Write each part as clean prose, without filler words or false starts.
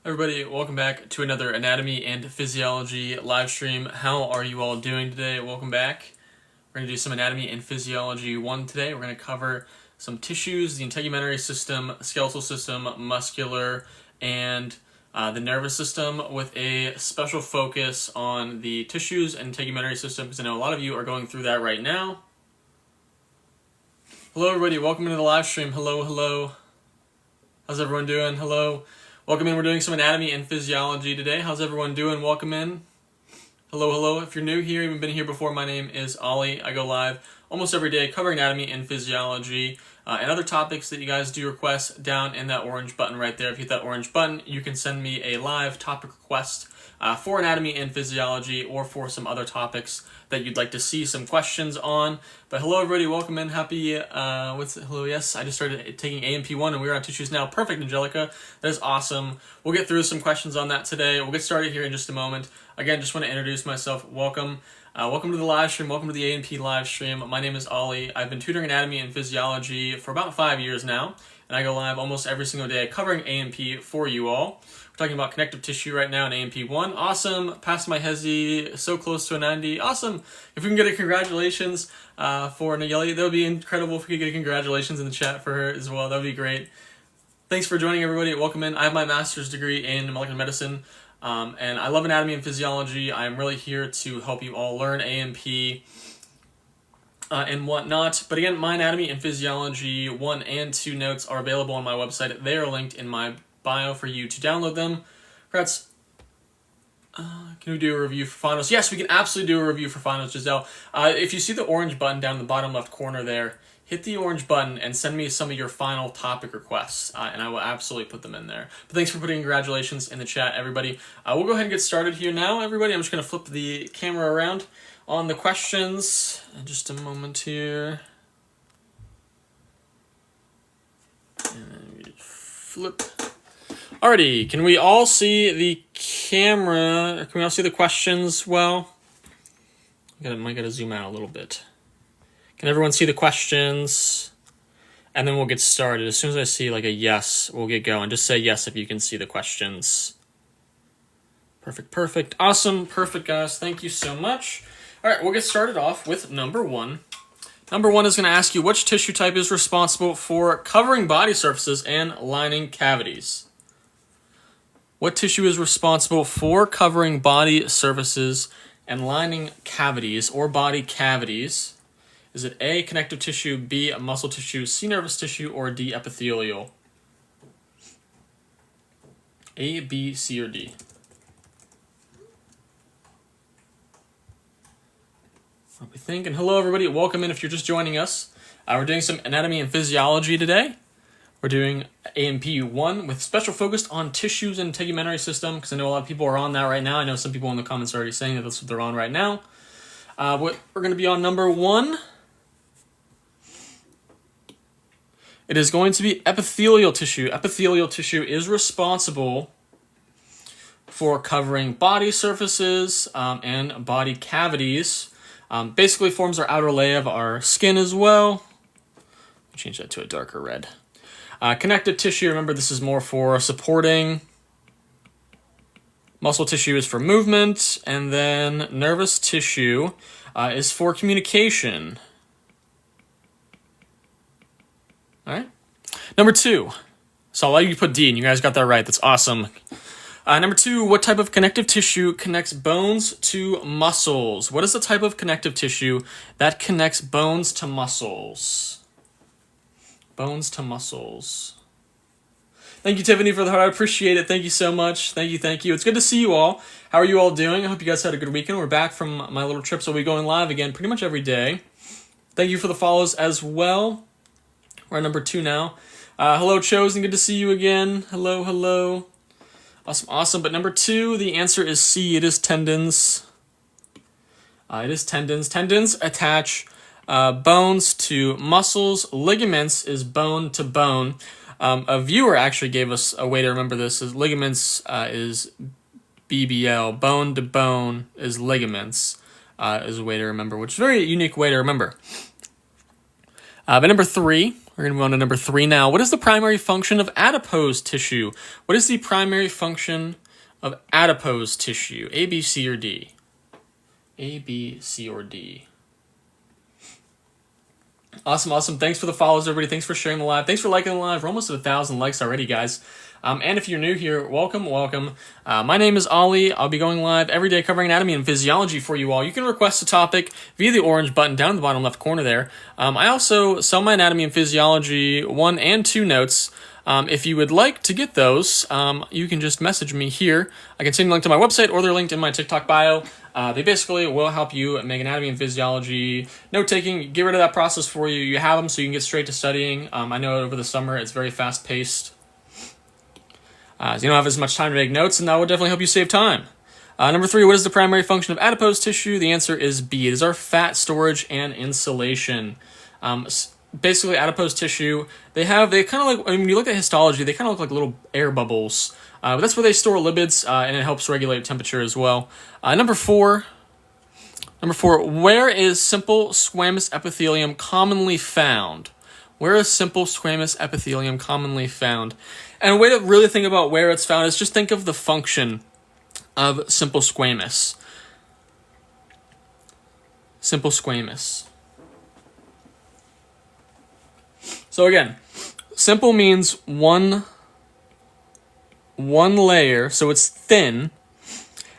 Everybody, welcome back to another Anatomy and Physiology live stream. How are you all doing today? Welcome back. We're going to do some Anatomy and Physiology 1 today. We're going to cover some tissues, the integumentary system, skeletal system, muscular, and the nervous system, with a special focus on the tissues and integumentary system, because I know a lot of you are going through that right now. Hello everybody, welcome into the live stream. Hello. How's everyone doing? Hello. Welcome in. We're doing some anatomy and physiology today. How's everyone doing? Welcome in. Hello. If you're new here, you haven't been here before, my name is Ollie. I go live almost every day covering anatomy and physiology and other topics that you guys do request down in that orange button right there. If you hit that orange button, you can send me a live topic request for anatomy and physiology or for some other topics that you'd like to see some questions on. But hello everybody, welcome in. Happy, hello, yes, I just started taking A&P1 and we're on tissues now. Perfect, Angelica. That is awesome. We'll get through some questions on that today. We'll get started here in just a moment. Again, just want to introduce myself. Welcome. Welcome to the live stream. Welcome to the A&P live stream. My name is Ollie. I've been tutoring anatomy and physiology for about 5 years now, and I go live almost every single day covering A&P for you all. We're talking about connective tissue right now in A&P1. Awesome. Passed my HESI, so close to a 90. Awesome. If we can get a congratulations for Nayeli, that would be incredible if we could get a congratulations in the chat for her as well. That would be great. Thanks for joining, everybody. Welcome in. I have my master's degree in molecular medicine, and I love anatomy and physiology. I'm really here to help you all learn A&P and whatnot. But again, my anatomy and physiology 1 and 2 notes are available on my website. They are linked in my bio for you to download them. Congrats. Can we do a review for finals? Yes, we can absolutely do a review for finals, Giselle. If you see the orange button down in the bottom left corner there, hit the orange button and send me some of your final topic requests, and I will absolutely put them in there. But thanks for putting congratulations in the chat, everybody. We'll go ahead and get started here now, everybody. I'm just going to flip the camera around on the questions in just a moment here. And flip. Alrighty, can we all see the camera? Can we all see the questions well? I might gotta zoom out a little bit. Can everyone see the questions? And then we'll get started. As soon as I see like a yes, we'll get going. Just say yes if you can see the questions. Perfect. Awesome. Perfect, guys. Thank you so much. All right, we'll get started off with number 1. Number 1 is going to ask you which tissue type is responsible for covering body surfaces and lining cavities. What tissue is responsible for covering body surfaces and lining cavities or body cavities? Is it A, connective tissue, B, muscle tissue, C, nervous tissue, or D, epithelial? A, B, C, or D? What we think. And hello, everybody. Welcome in if you're just joining us. We're doing some anatomy and physiology today. We're doing A&P1 with special focus on tissues and integumentary system, because I know a lot of people are on that right now. I know some people in the comments are already saying that that's what they're on right now. We're going to be on number 1. It is going to be epithelial tissue. Epithelial tissue is responsible for covering body surfaces and body cavities. Basically forms our outer layer of our skin as well. Change that to a darker red. Connective tissue, remember this is more for supporting. Muscle tissue is for movement, and then nervous tissue is for communication. All right. Number 2. So I'll let you put D, and you guys got that right. That's awesome. Number 2, what type of connective tissue connects bones to muscles? What is the type of connective tissue that connects bones to muscles? Bones to muscles. Thank you, Tiffany, for the heart. I appreciate it. Thank you so much. Thank you. It's good to see you all. How are you all doing? I hope you guys had a good weekend. We're back from my little trip, so we'll be going live again pretty much every day. Thank you for the follows as well. We're at number 2 now. Hello, Chosen. Good to see you again. Hello. Awesome. But number 2, the answer is C. It is tendons. Tendons attach bones to muscles. Ligaments is bone to bone. A viewer actually gave us a way to remember this. Ligaments is BBL. Bone to bone is ligaments is a way to remember, which is a very unique way to remember. But number 3, We're going to move on to number 3 now. What is the primary function of adipose tissue? What is the primary function of adipose tissue? A, B, C, or D? A, B, C, or D? Awesome. Thanks for the follows, everybody. Thanks for sharing the live. Thanks for liking the live. We're almost at 1,000 likes already, guys. And if you're new here, welcome. My name is Ollie. I'll be going live every day covering anatomy and physiology for you all. You can request a topic via the orange button down in the bottom left corner there. I also sell my anatomy and physiology 1 and 2 notes. If you would like to get those, you can just message me here. I can send you a link to my website, or they're linked in my TikTok bio. They basically will help you make anatomy and physiology note-taking, get rid of that process for you. You have them so you can get straight to studying. I know over the summer it's very fast-paced. So you don't have as much time to make notes, and that will definitely help you save time. Number 3, what is the primary function of adipose tissue? The answer is B. It is our fat storage and insulation. Basically, adipose tissue, they kind of like, when you look at histology, they kind of look like little air bubbles. But that's where they store lipids, and it helps regulate temperature as well. Number 4, where is simple squamous epithelium commonly found? Where is simple squamous epithelium commonly found? And a way to really think about where it's found is just think of the function of simple squamous. Simple squamous. So again, simple means one layer, so it's thin,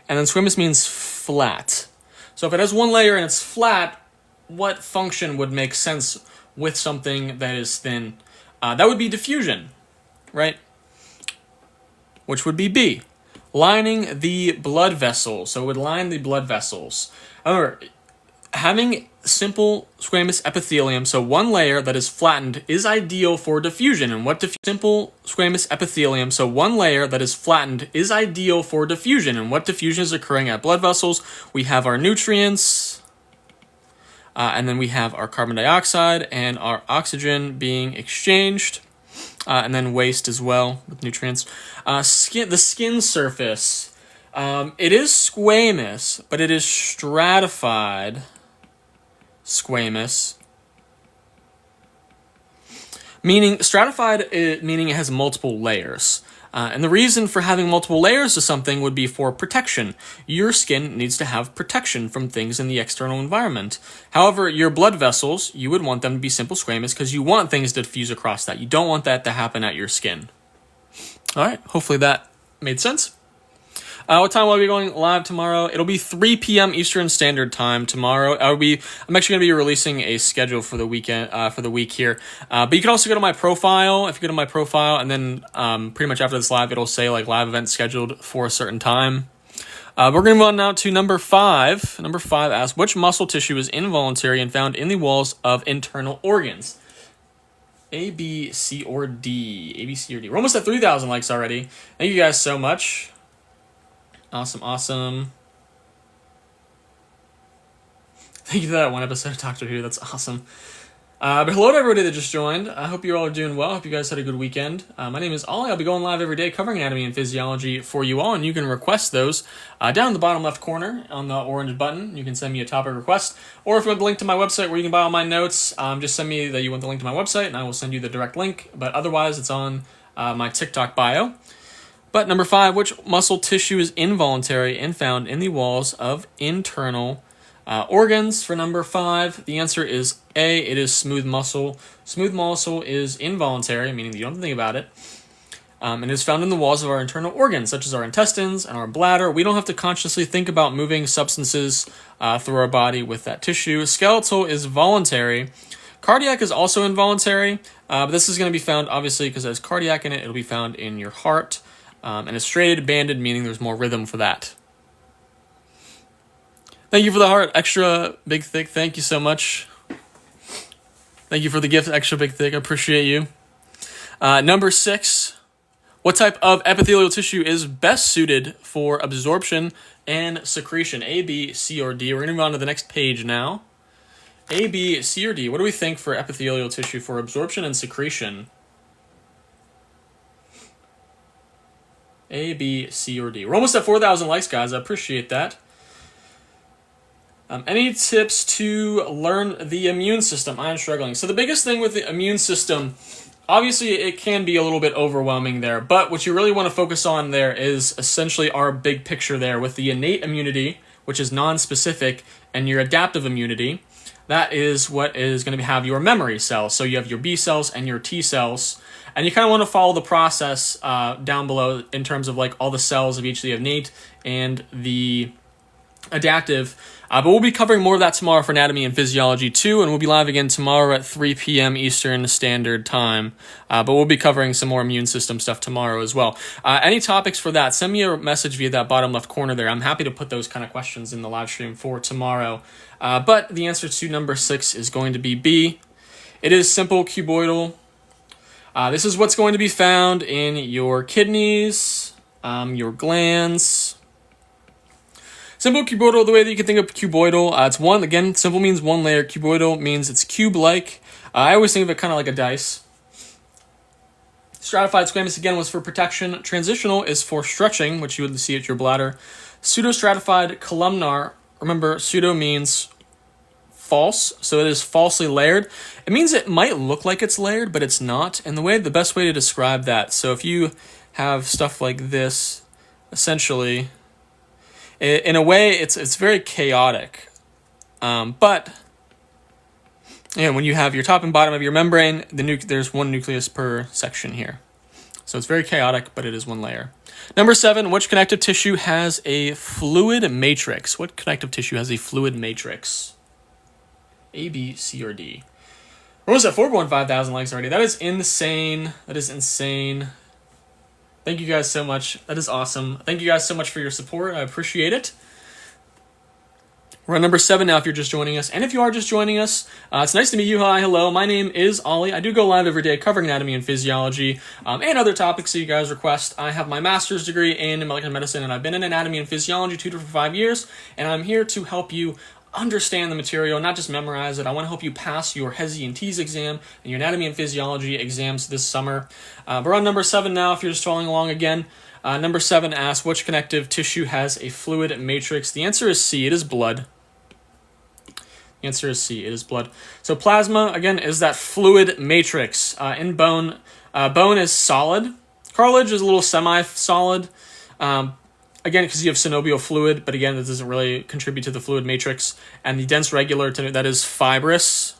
and then squamous means flat. So if it has one layer and it's flat, what function would make sense with something that is thin? That would be diffusion, right? Which would be B, lining the blood vessels. So it would line the blood vessels. However, having simple squamous epithelium, so one layer that is flattened, is ideal for diffusion. And what simple squamous epithelium, so one layer that is flattened, is ideal for diffusion. And what diffusion is occurring at blood vessels? We have our nutrients, and then we have our carbon dioxide and our oxygen being exchanged, and then waste as well with nutrients. The skin surface, it is squamous, but it is stratified squamous, meaning stratified, meaning it has multiple layers. And the reason for having multiple layers of something would be for protection. Your skin needs to have protection from things in the external environment. However, your blood vessels, you would want them to be simple squamous because you want things to diffuse across that. You don't want that to happen at your skin. All right, hopefully that made sense. What time will I be going live tomorrow? It'll be 3 p.m. Eastern Standard Time tomorrow. I'm actually going to be releasing a schedule for the weekend, for the week here. But you can also go to my profile. If you go to my profile, and then pretty much after this live, it'll say like live event scheduled for a certain time. We're going to move on now to number 5. Number 5 asks, which muscle tissue is involuntary and found in the walls of internal organs? A, B, C, or D? A, B, C, or D? We're almost at 3,000 likes already. Thank you guys so much. Awesome. Thank you for that one episode of Doctor Who. That's awesome. But hello to everybody that just joined. I hope you all are doing well. I hope you guys had a good weekend. My name is Ollie. I'll be going live every day covering anatomy and physiology for you all, and you can request those down in the bottom left corner on the orange button. You can send me a topic request, or if you want the link to my website where you can buy all my notes, just send me that you want the link to my website, and I will send you the direct link. But otherwise, it's on my TikTok bio. But number 5, which muscle tissue is involuntary and found in the walls of internal organs? For number 5, the answer is A. It is smooth muscle. Smooth muscle is involuntary, meaning that you don't have to think about it. And is found in the walls of our internal organs, such as our intestines and our bladder. We don't have to consciously think about moving substances through our body with that tissue. Skeletal is voluntary. Cardiac is also involuntary, but this is going to be found, obviously, because it has cardiac in it. It'll be found in your heart. And it's striated, banded, meaning there's more rhythm for that. Thank you for the heart, extra big thick. Thank you so much. Thank you for the gift, extra big thick. I appreciate you. Number 6, what type of epithelial tissue is best suited for absorption and secretion? A, B, C, or D? We're going to move on to the next page now. A, B, C, or D? What do we think for epithelial tissue for absorption and secretion? A, B, C, or D? We're almost at 4,000 likes, guys. I appreciate that. Any tips to learn the immune system? I'm struggling. So the biggest thing with the immune system, obviously it can be a little bit overwhelming there, but what you really want to focus on there is essentially our big picture there with the innate immunity, which is non-specific, and your adaptive immunity. That is what is going to have your memory cells. So you have your B cells and your T cells, and you kind of want to follow the process down below in terms of like all the cells of each, the innate and the adaptive. But we'll be covering more of that tomorrow for anatomy and physiology too, and we'll be live again tomorrow at 3 p.m. Eastern Standard Time. But we'll be covering some more immune system stuff tomorrow as well. Any topics for that, send me a message via that bottom left corner there. I'm happy to put those kind of questions in the live stream for tomorrow. But the answer to number 6 is going to be B. It is simple cuboidal. This is what's going to be found in your kidneys, your glands. Simple cuboidal, the way that you can think of cuboidal, it's one, again, simple means one layer. Cuboidal means it's cube-like. I always think of it kind of like a dice. Stratified squamous, again, was for protection. Transitional is for stretching, which you would see at your bladder. Pseudostratified columnar, remember, pseudo means false, so it is falsely layered. It means it might look like it's layered, but it's not. And the best way to describe that, so if you have stuff like this, essentially, in a way, it's very chaotic. But when you have your top and bottom of your membrane, there's one nucleus per section here. So it's very chaotic, but it is one layer. Number 7, which connective tissue has a fluid matrix? What connective tissue has a fluid matrix? A, B, C, or D? What was that? 4.5,000 likes already. That is insane. That is insane. Thank you guys so much. That is awesome. Thank you guys so much for your support. I appreciate it. We're on number 7 now if you're just joining us. And if you are just joining us, it's nice to meet you. Hi, hello. My name is Ollie. I do go live every day covering anatomy and physiology and other topics that you guys request. I have my master's degree in molecular medicine, and I've been in anatomy and physiology tutor for 5 years. And I'm here to help you understand the material, not just memorize it. I want to help you pass your HESI and TEAS exam and your anatomy and physiology exams this summer. We're on number 7 now if you're just following along again. Number 7 asks, which connective tissue has a fluid matrix? The answer is C. It is blood. The answer is C. It is blood. So plasma, again, is that fluid matrix. In bone, bone is solid. Cartilage is a little semi-solid. Again, because you have synovial fluid, but again, that doesn't really contribute to the fluid matrix. And the dense regular, that is fibrous.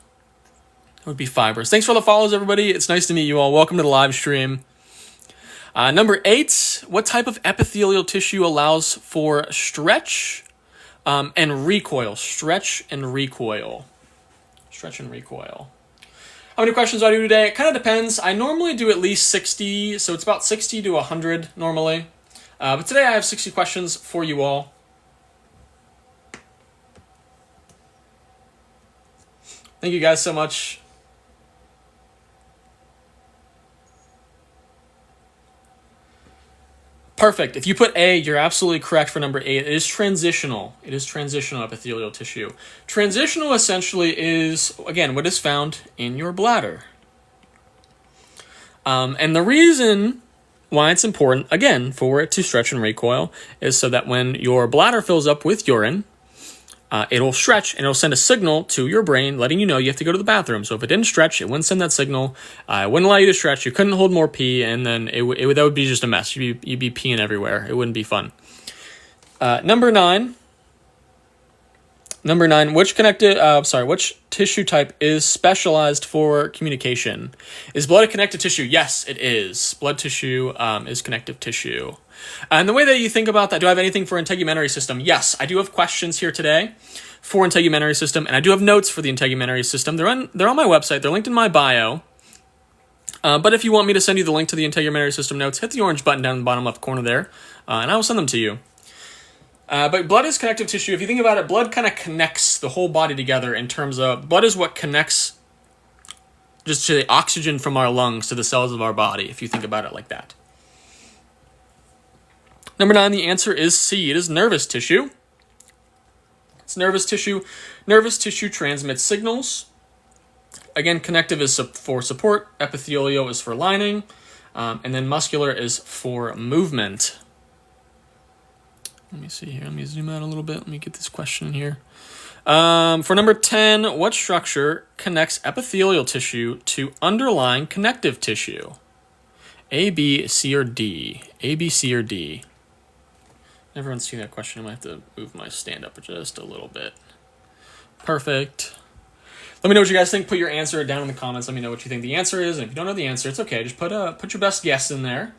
It would be fibrous. Thanks for the follows, everybody. It's nice to meet you all. Welcome to the live stream. Number 8, what type of epithelial tissue allows for stretch and recoil? Stretch and recoil. Stretch and recoil. How many questions do I do today? It kind of depends. I normally do at least 60, so it's about 60 to 100 normally. But today I have 60 questions for you all. Thank you guys so much. Perfect. If you put A, you're absolutely correct for number 8. It is transitional. It is transitional epithelial tissue. Transitional essentially is, again, what is found in your bladder. And the reason why it's important, again, for it to stretch and recoil is so that when your bladder fills up with urine, it'll stretch and it'll send a signal to your brain letting you know you have to go to the bathroom. So if it didn't stretch, it wouldn't send that signal. It wouldn't allow you to stretch. You couldn't hold more pee, and then that would be just a mess. You'd be peeing everywhere. It wouldn't be fun. Number 9. Which tissue type is specialized for communication? Is blood a connective tissue? Yes, it is. Blood tissue is connective tissue. And the way that you think about that, do I have anything for integumentary system? Yes, I do have questions here today for integumentary system, and I do have notes for the integumentary system. They're on my website. They're linked in my bio. But if you want me to send you the link to the integumentary system notes, hit the orange button down in the bottom left corner there, and I will send them to you. But blood is connective tissue. If you think about it, blood kind of connects the whole body together in terms of blood is what connects just to the oxygen from our lungs to the cells of our body, if you think about it like that. Number 9, the answer is C. It is nervous tissue. It's nervous tissue. Nervous tissue transmits signals. Again, connective is for support. Epithelial is for lining. And then muscular is for movement. Let me see here. Let me zoom out a little bit. Let me get this question here. For number 10, what structure connects epithelial tissue to underlying connective tissue? A, B, C, or D? A, B, C, or D? Everyone's seen that question. I might have to move my stand up just a little bit. Perfect. Let me know what you guys think. Put your answer down in the comments. Let me know what you think the answer is. And if you don't know the answer, it's okay. Just put your best guess in there.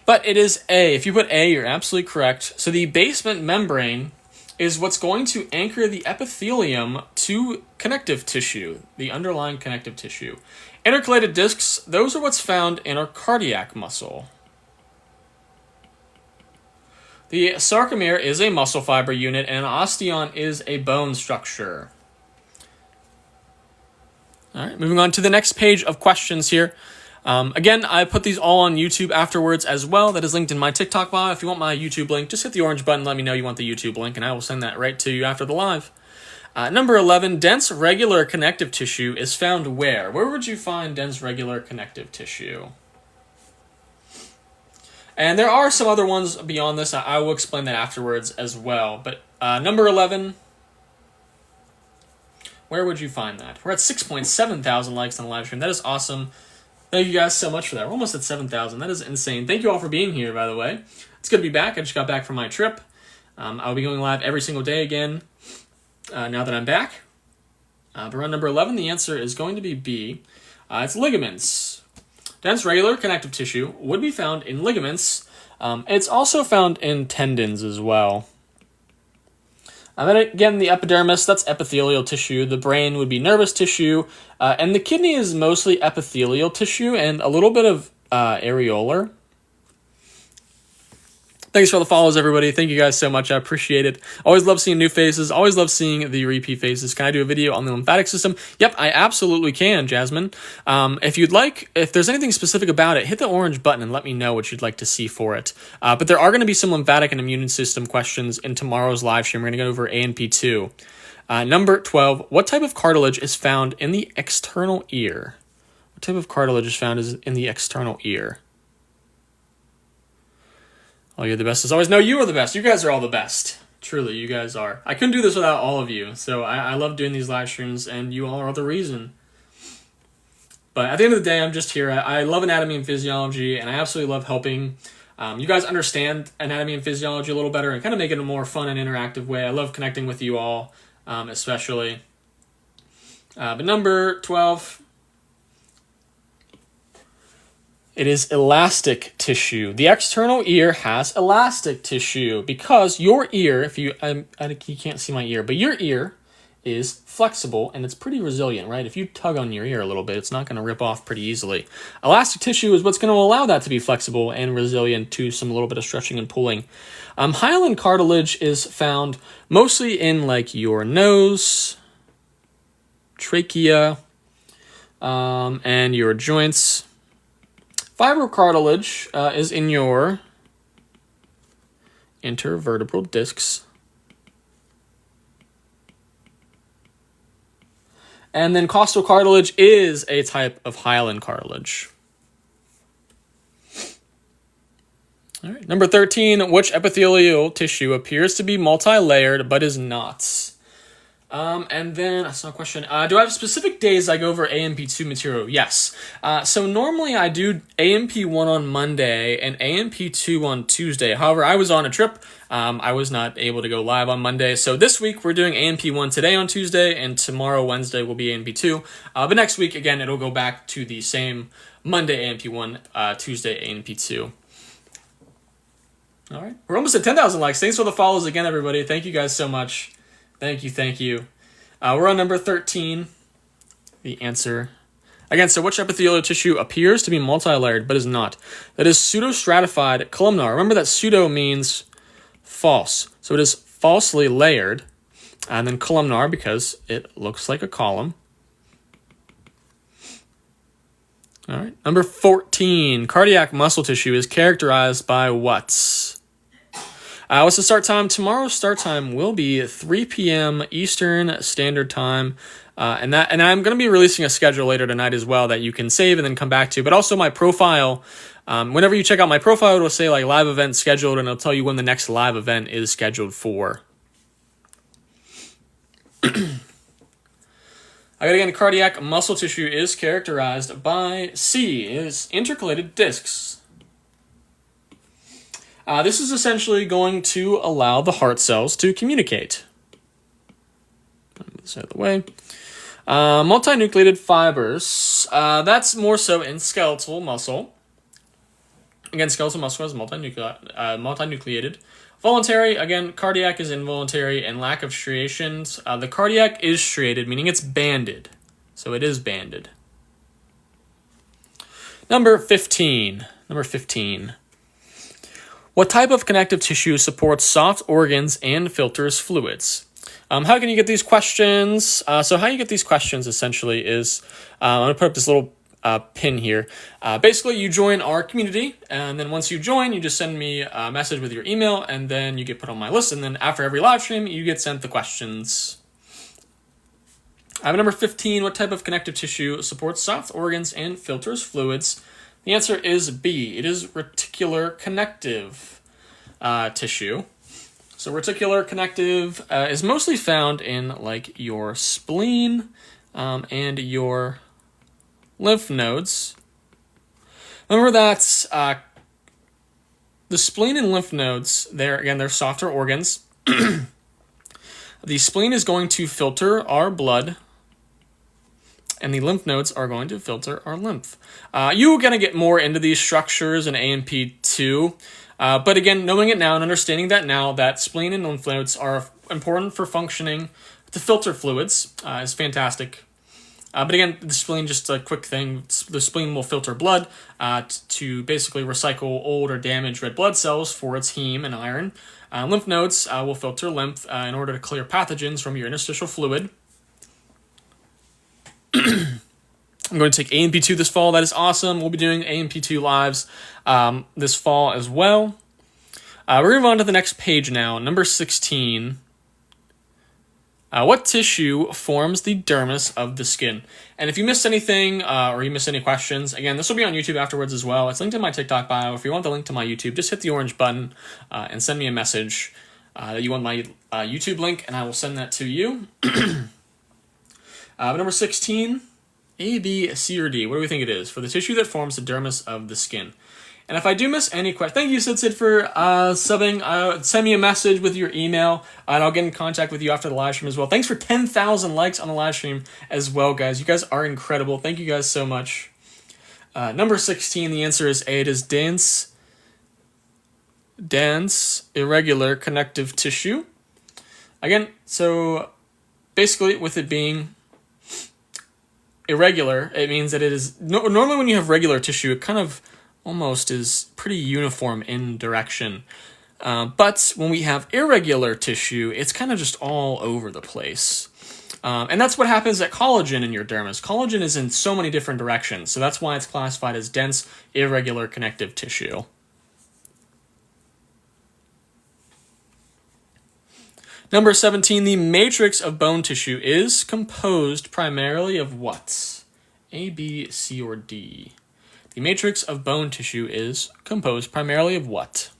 But it is A. If you put A, you're absolutely correct. So the basement membrane is what's going to anchor the epithelium to connective tissue, the underlying connective tissue. Intercalated discs, those are what's found in our cardiac muscle. The sarcomere is a muscle fiber unit, and an osteon is a bone structure. All right, moving on to the next page of questions here. Again, I put these all on YouTube afterwards as well. That is linked in my TikTok bio. If you want my YouTube link, just hit the orange button. Let me know you want the YouTube link, and I will send that right to you after the live. Number 11, dense regular connective tissue is found where? Where would you find dense regular connective tissue? And there are some other ones beyond this. I will explain that afterwards as well. But number 11, where would you find that? We're at 6.7 thousand likes on the live stream. That is awesome. Thank you guys so much for that. We're almost at 7,000. That is insane. Thank you all for being here, by the way. It's good to be back. I just got back from my trip. I'll be going live every single day again now that I'm back. But around number 11, the answer is going to be B. It's ligaments. Dense regular connective tissue would be found in ligaments. It's also found in tendons as well. And then again, the epidermis, that's epithelial tissue. The brain would be nervous tissue. And the kidney is mostly epithelial tissue and a little bit of areolar. Thanks for all the follows, everybody. Thank you guys so much. I appreciate it. Always love seeing new faces. Always love seeing the repeat faces. Can I do a video on the lymphatic system? Yep, I absolutely can, Jasmine. If you'd like, if there's anything specific about it, hit the orange button and let me know what you'd like to see for it. But there are going to be some lymphatic and immune system questions in tomorrow's live stream. We're going to go over A and P2. Number 12, what type of cartilage is found in the external ear? What type of cartilage is found in the external ear? Oh, you're the best as always. No, you are the best. You guys are all the best. Truly, you guys are. I couldn't do this without all of you. So I love doing these live streams, and you all are the reason. But at the end of the day, I'm just here. I love anatomy and physiology, and I absolutely love helping you guys understand anatomy and physiology a little better and kind of make it a more fun and interactive way. I love connecting with you all, especially. But number 12... it is elastic tissue. The external ear has elastic tissue because your ear, if you can't see my ear, but your ear is flexible and it's pretty resilient, right? If you tug on your ear a little bit, it's not going to rip off pretty easily. Elastic tissue is what's going to allow that to be flexible and resilient to some little bit of stretching and pulling. Hyaline cartilage is found mostly in like your nose, trachea, and your joints. Fibrocartilage is in your intervertebral discs. And then costal cartilage is a type of hyaline cartilage. All right. Number 13, which epithelial tissue appears to be multi-layered but is not? And then I saw a question. Do I have specific days I go over AMP2 material? Yes. So normally I do AMP1 on Monday and AMP2 on Tuesday. However, I was on a trip. I was not able to go live on Monday. So this week we're doing AMP1 today on Tuesday, and tomorrow, Wednesday, will be AMP2. But next week, again, it'll go back to the same Monday AMP1, Tuesday AMP2. All right. We're almost at 10,000 likes. Thanks for the follows again, everybody. Thank you guys so much. Thank you. We're on number 13. The answer. Again, so which epithelial tissue appears to be multi-layered but is not? That is pseudostratified columnar. Remember that pseudo means false. So it is falsely layered. And then columnar because it looks like a column. All right. Number 14. Cardiac muscle tissue is characterized by what? What's the start time? Tomorrow's start time will be 3 p.m. Eastern Standard Time. And I'm going to be releasing a schedule later tonight as well that you can save and then come back to. But also my profile, whenever you check out my profile, it'll say like live event scheduled, and it'll tell you when the next live event is scheduled for. Again, cardiac muscle tissue is characterized by C, is intercalated discs. This is essentially going to allow the heart cells to communicate. Move this out of the way. Multinucleated fibers, that's more so in skeletal muscle. Again, skeletal muscle is multinucleated. Voluntary, again, cardiac is involuntary, and lack of striations. The cardiac is striated, meaning it's banded. So it is banded. Number 15. What type of connective tissue supports soft organs and filters fluids? How can you get these questions? So how you get these questions, essentially, is I'm going to put up this little pin here. Basically, you join our community, and then once you join, you just send me a message with your email, and then you get put on my list, and then after every live stream, you get sent the questions. Number 15, what type of connective tissue supports soft organs and filters fluids? The answer is B. It is reticular connective tissue. So reticular connective is mostly found in like your spleen and your lymph nodes. Remember that the spleen and lymph nodes, they're softer organs. The spleen is going to filter our blood, and the lymph nodes are going to filter our lymph. You're going to get more into these structures in A&P2, but again, knowing it now and understanding that now, that spleen and lymph nodes are important for functioning to filter fluids is fantastic. But again, the spleen, just a quick thing, the spleen will filter blood to basically recycle old or damaged red blood cells for its heme and iron. Lymph nodes will filter lymph in order to clear pathogens from your interstitial fluid. I'm going to take A&P2 this fall. That is awesome. We'll be doing A&P2 lives this fall as well. We're going to move on to the next page now. Number 16. What tissue forms the dermis of the skin? And if you missed anything or you missed any questions, again, this will be on YouTube afterwards as well. It's linked in my TikTok bio. If you want the link to my YouTube, just hit the orange button and send me a message that you want my YouTube link, and I will send that to you. Number 16, A, B, C, or D. What do we think it is? For the tissue that forms the dermis of the skin. And if I do miss any questions, thank you, Sid, for subbing. Send me a message with your email, and I'll get in contact with you after the live stream as well. Thanks for 10,000 likes on the live stream as well, guys. You guys are incredible. Thank you guys so much. Number 16, the answer is A. It is dense, irregular connective tissue. Again, so basically with it being irregular, it means that it is normally when you have regular tissue, it kind of almost is pretty uniform in direction. But when we have irregular tissue, it's kind of just all over the place. And that's what happens at collagen in your dermis. Collagen is in so many different directions, so that's why it's classified as dense, irregular connective tissue. Number 17, the matrix of bone tissue is composed primarily of what? A, B, C, or D? The matrix of bone tissue is composed primarily of what?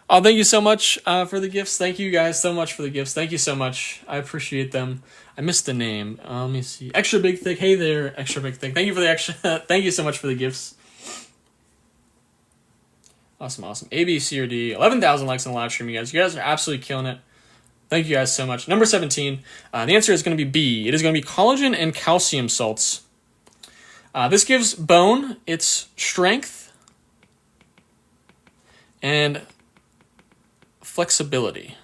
Oh, thank you so much for the gifts. Thank you guys so much for the gifts. Thank you so much. I appreciate them. I missed the name. Let me see. Extra Big Thick. Hey there, Extra Big Thick. Thank you for the extra. Thank you so much for the gifts. Awesome. A, B, C, or D. 11,000 likes on the live stream, you guys. You guys are absolutely killing it. Thank you guys so much. Number 17. The answer is going to be B. It is going to be collagen and calcium salts. This gives bone its strength and flexibility.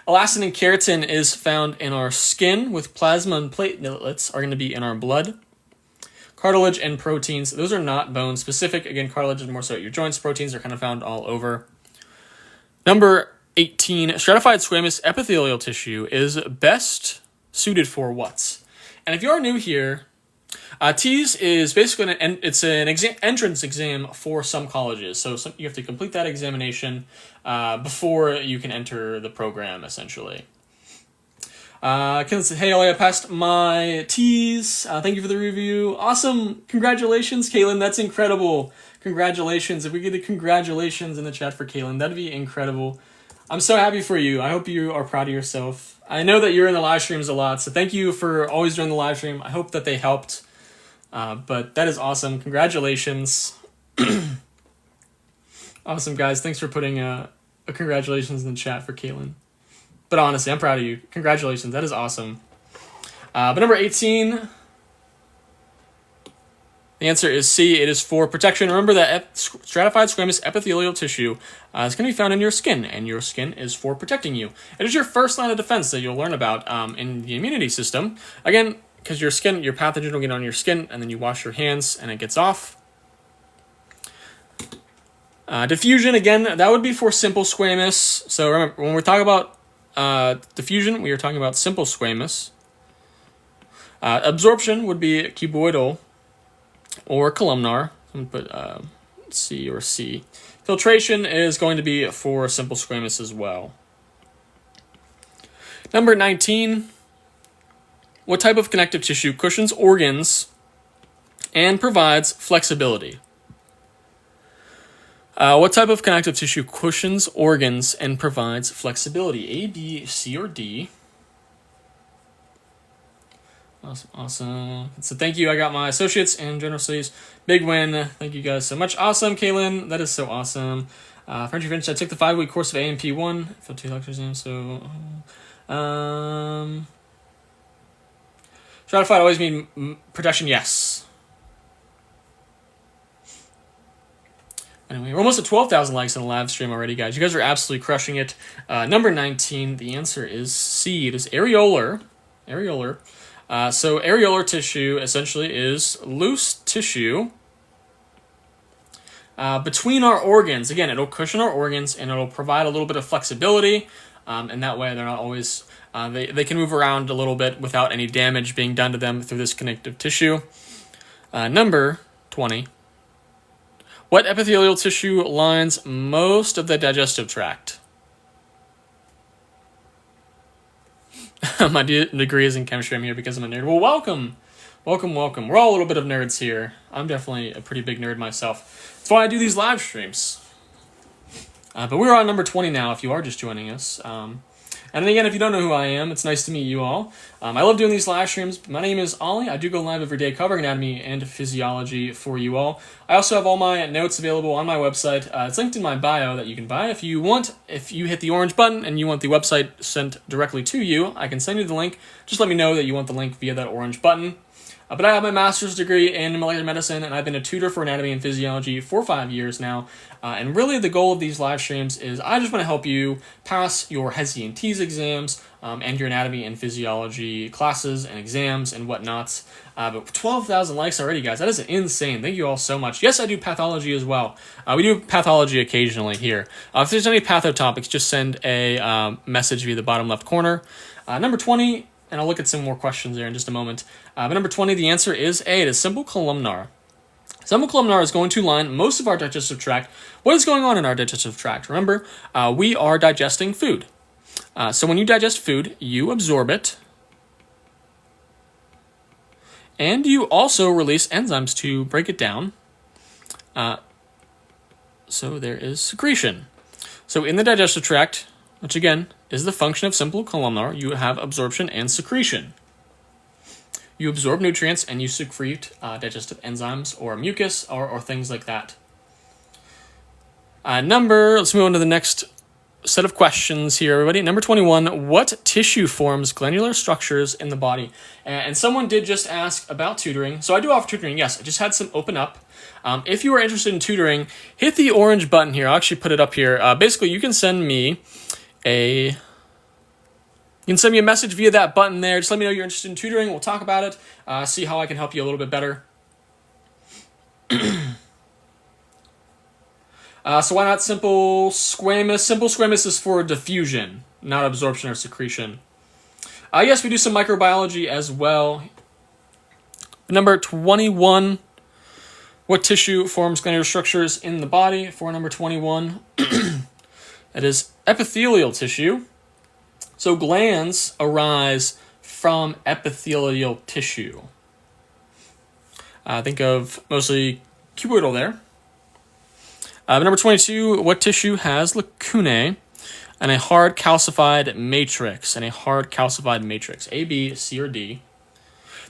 Elastin and keratin is found in our skin, with plasma and platelets are going to be in our blood. Cartilage and proteins, those are not bone specific. Again, cartilage is more so at your joints. Proteins are kind of found all over. Number 18, stratified squamous epithelial tissue is best suited for what? And if you are new here, TEAS is basically it's an entrance exam for some colleges. So you have to complete that examination before you can enter the program, essentially. Hey, Ollie, I passed my TEAS. Thank you for the review. Awesome. Congratulations, Kaylin. That's incredible. Congratulations. If we get the congratulations in the chat for Kaylin, that'd be incredible. I'm so happy for you. I hope you are proud of yourself. I know that you're in the live streams a lot, so thank you for always doing the live stream. I hope that they helped. But that is awesome. Congratulations. Awesome, guys. Thanks for putting a congratulations in the chat for Caitlin. But honestly, I'm proud of you. Congratulations. That is awesome. But number 18, the answer is C. It is for protection. Remember that stratified squamous epithelial tissue is going to be found in your skin, and your skin is for protecting you. It is your first line of defense that you'll learn about in the immunity system. Again, because your pathogen will get on your skin, and then you wash your hands, and it gets off. Diffusion, again, that would be for simple squamous. So remember, when we're talking about diffusion, we are talking about simple squamous. Absorption would be cuboidal or columnar. I'm going to put C or C. Filtration is going to be for simple squamous as well. Number 19, what type of connective tissue cushions organs and provides flexibility? What type of connective tissue cushions organs and provides flexibility? A, B, C, or D? Awesome. So thank you. I got my associates in general studies. Big win. Thank you guys so much. Awesome, Kaylin. That is so awesome. Frenchy Finch, I took the 5-week course of AMP1. Filled 2 lectures in, so... stratified always mean protection, yes. Anyway, we're almost at 12,000 likes on the live stream already, guys. You guys are absolutely crushing it. Number 19, the answer is C. It is areolar. Areolar. So areolar tissue essentially is loose tissue between our organs. Again, it'll cushion our organs and it'll provide a little bit of flexibility. And that way they're not always, they can move around a little bit without any damage being done to them through this connective tissue. Number 20. What epithelial tissue lines most of the digestive tract? My degree is in chemistry. I'm here because I'm a nerd. Well, welcome. Welcome. We're all a little bit of nerds here. I'm definitely a pretty big nerd myself. That's why I do these live streams. But we're on number 20 now if you are just joining us. And again, if you don't know who I am, it's nice to meet you all. I love doing these live streams. My name is Ollie. I do go live every day covering anatomy and physiology for you all. I also have all my notes available on my website. It's linked in my bio that you can buy. If you hit the orange button and you want the website sent directly to you, I can send you the link. Just let me know that you want the link via that orange button. But I have my master's degree in molecular medicine, and I've been a tutor for anatomy and physiology for 5 years now. And really the goal of these live streams is I just want to help you pass your HESI and TEAS exams and your anatomy and physiology classes and exams and whatnots. But 12,000 likes already, guys. That is insane. Thank you all so much. Yes, I do pathology as well. We do pathology occasionally here. If there's any patho topics, just send a message via the bottom left corner. Number 20... and I'll look at some more questions there in just a moment. But number 20, the answer is A. It is simple columnar. Simple columnar is going to line most of our digestive tract. What is going on in our digestive tract? Remember, we are digesting food. So when you digest food, you absorb it. And you also release enzymes to break it down. So there is secretion. So in the digestive tract, which again is the function of simple columnar, you have absorption and secretion. You absorb nutrients and you secrete digestive enzymes or mucus or things like that. Let's move on to the next set of questions here, everybody. Number 21, what tissue forms glandular structures in the body? And someone did just ask about tutoring. So I do offer tutoring, yes. I just had some open up. If you are interested in tutoring, hit the orange button here. I'll actually put it up here. Basically, you can send me a message via that button there. Just let me know you're interested in tutoring. We'll talk about it, see how I can help you a little bit better. So why not simple squamous? Simple squamous is for diffusion, not absorption or secretion. Yes, we do some microbiology as well. Number 21, what tissue forms glandular structures in the body? For number 21, it is epithelial tissue. So glands arise from epithelial tissue. Think of mostly cuboidal there. Number 22, what tissue has lacunae? and a hard calcified matrix. A, B, C, or D.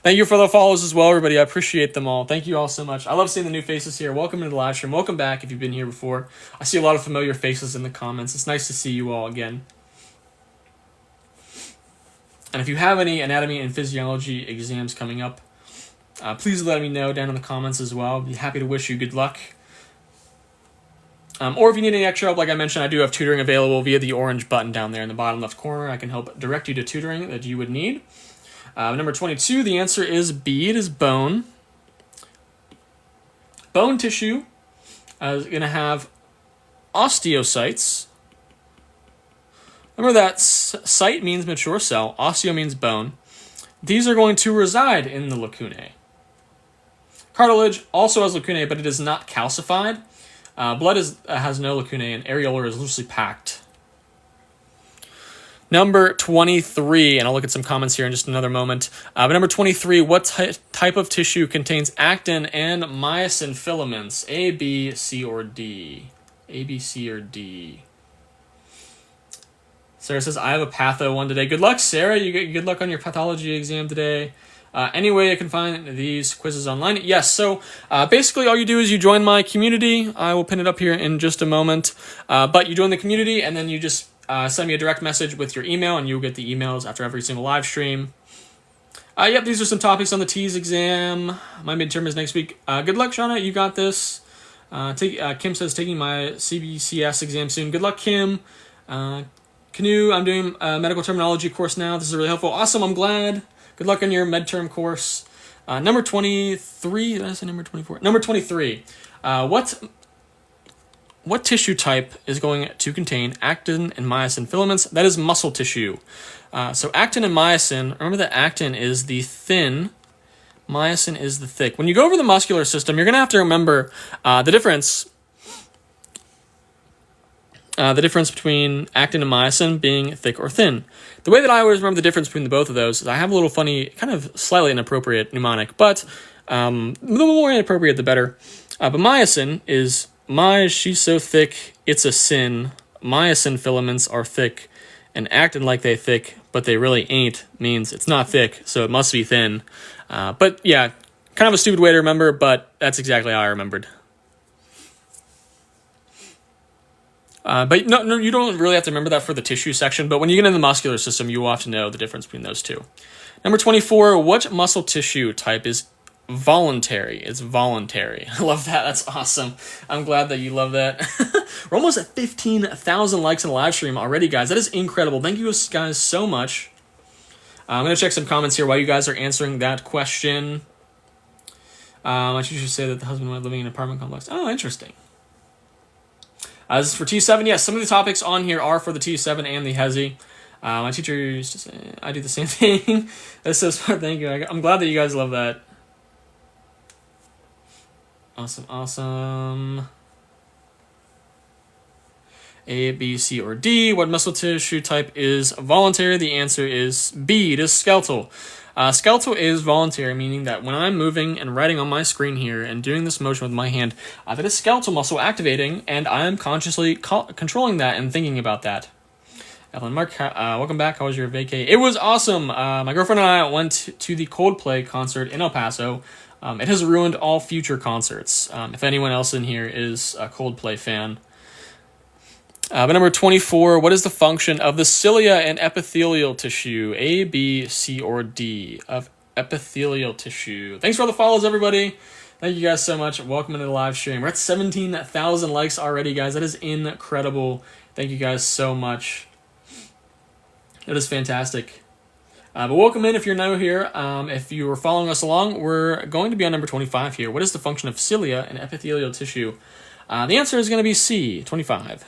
Thank you for the follows as well, everybody. I appreciate them all. Thank you all so much. I love seeing the new faces here. Welcome to the live stream. Welcome back if you've been here before. I see a lot of familiar faces in the comments. It's nice to see you all again. And if you have any anatomy and physiology exams coming up, please let me know down in the comments as well. I'd be happy to wish you good luck. Or if you need any extra help, like I mentioned, I do have tutoring available via the orange button down there in the bottom left corner. I can help direct you to tutoring that you would need. Number 22, the answer is B. It is bone. Bone tissue is going to have osteocytes. Remember that cyte means mature cell. Osteo means bone. These are going to reside in the lacunae. Cartilage also has lacunae, but it is not calcified. Blood has no lacunae, and areolar is loosely packed. Number 23, and I'll look at some comments here in just another moment. But number 23, what type of tissue contains actin and myosin filaments? A, B, C, or D? A, B, C, or D? Sarah says, I have a patho one today. Good luck, Sarah. You get good luck on your pathology exam today. Anyway, I can find these quizzes online. Yes, so basically all you do is you join my community. I will pin it up here in just a moment. But you join the community, and then you just send me a direct message with your email, and you'll get the emails after every single live stream. Yep, these are some topics on the TEAS exam. My midterm is next week. Good luck, Shauna. You got this. Kim says, taking my CBCS exam soon. Good luck, Kim. Canoe, I'm doing a medical terminology course now. This is really helpful. Awesome, I'm glad. Good luck on your midterm course. Number 23, did I say number 24? Number 23. What tissue type is going to contain actin and myosin filaments? That is muscle tissue. So actin and myosin, remember that actin is the thin, myosin is the thick. When you go over the muscular system, you're going to have to remember the difference between actin and myosin being thick or thin. The way that I always remember the difference between the both of those is I have a little funny, kind of slightly inappropriate mnemonic, but the more inappropriate, the better. But myosin is, she's so thick, it's a sin. Myosin filaments are thick, and actin like they thick, but they really ain't, means it's not thick, so it must be thin. But yeah, kind of a stupid way to remember, but that's exactly how I remembered. But no, you don't really have to remember that for the tissue section, but when you get into the muscular system, you will have to know the difference between those two. Number 24, what muscle tissue type is voluntary? It's voluntary. I love that. That's awesome. I'm glad that you love that. We're almost at 15,000 likes in the live stream already, guys. That is incredible. Thank you guys so much. I'm going to check some comments here while you guys are answering that question. My teacher said that the husband and wife living in an apartment complex. Oh, interesting. This is for T7. Yes, some of the topics on here are for the T7 and the HESI. My teacher used to say, I do the same thing. That's so smart. Thank you. I'm glad that you guys love that. Awesome. A, B, C, or D. What muscle tissue type is voluntary? The answer is B. It is skeletal. Skeletal is voluntary, meaning that when I'm moving and writing on my screen here and doing this motion with my hand, that is skeletal muscle activating, and I'm consciously controlling that and thinking about that. Evelyn Mark, welcome back. How was your vacay? It was awesome. My girlfriend and I went to the Coldplay concert in El Paso. It has ruined all future concerts. If anyone else in here is a Coldplay fan. But number 24, what is the function of the cilia and epithelial tissue? A, B, C, or D of epithelial tissue. Thanks for all the follows, everybody. Thank you guys so much. Welcome into the live stream. We're at 17,000 likes already, guys. That is incredible. Thank you guys so much. That is fantastic. But welcome in if you're new here. If you were following us along, we're going to be on number 25 here. What is the function of cilia and epithelial tissue? The answer is going to be C, 25.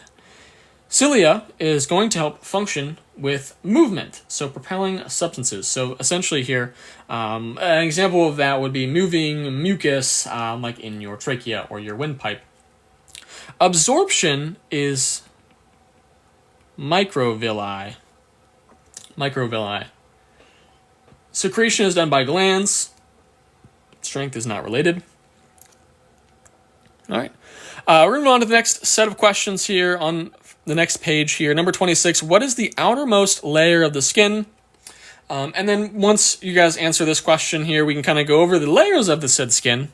Cilia is going to help function with movement, so propelling substances. So essentially here, an example of that would be moving mucus, like in your trachea or your windpipe. Absorption is microvilli. Secretion is done by glands. Strength is not related. All right. We're going to move on to the next set of questions here on the next page here. Number 26, what is the outermost layer of the skin? And then once you guys answer this question here, we can kind of go over the layers of the said skin.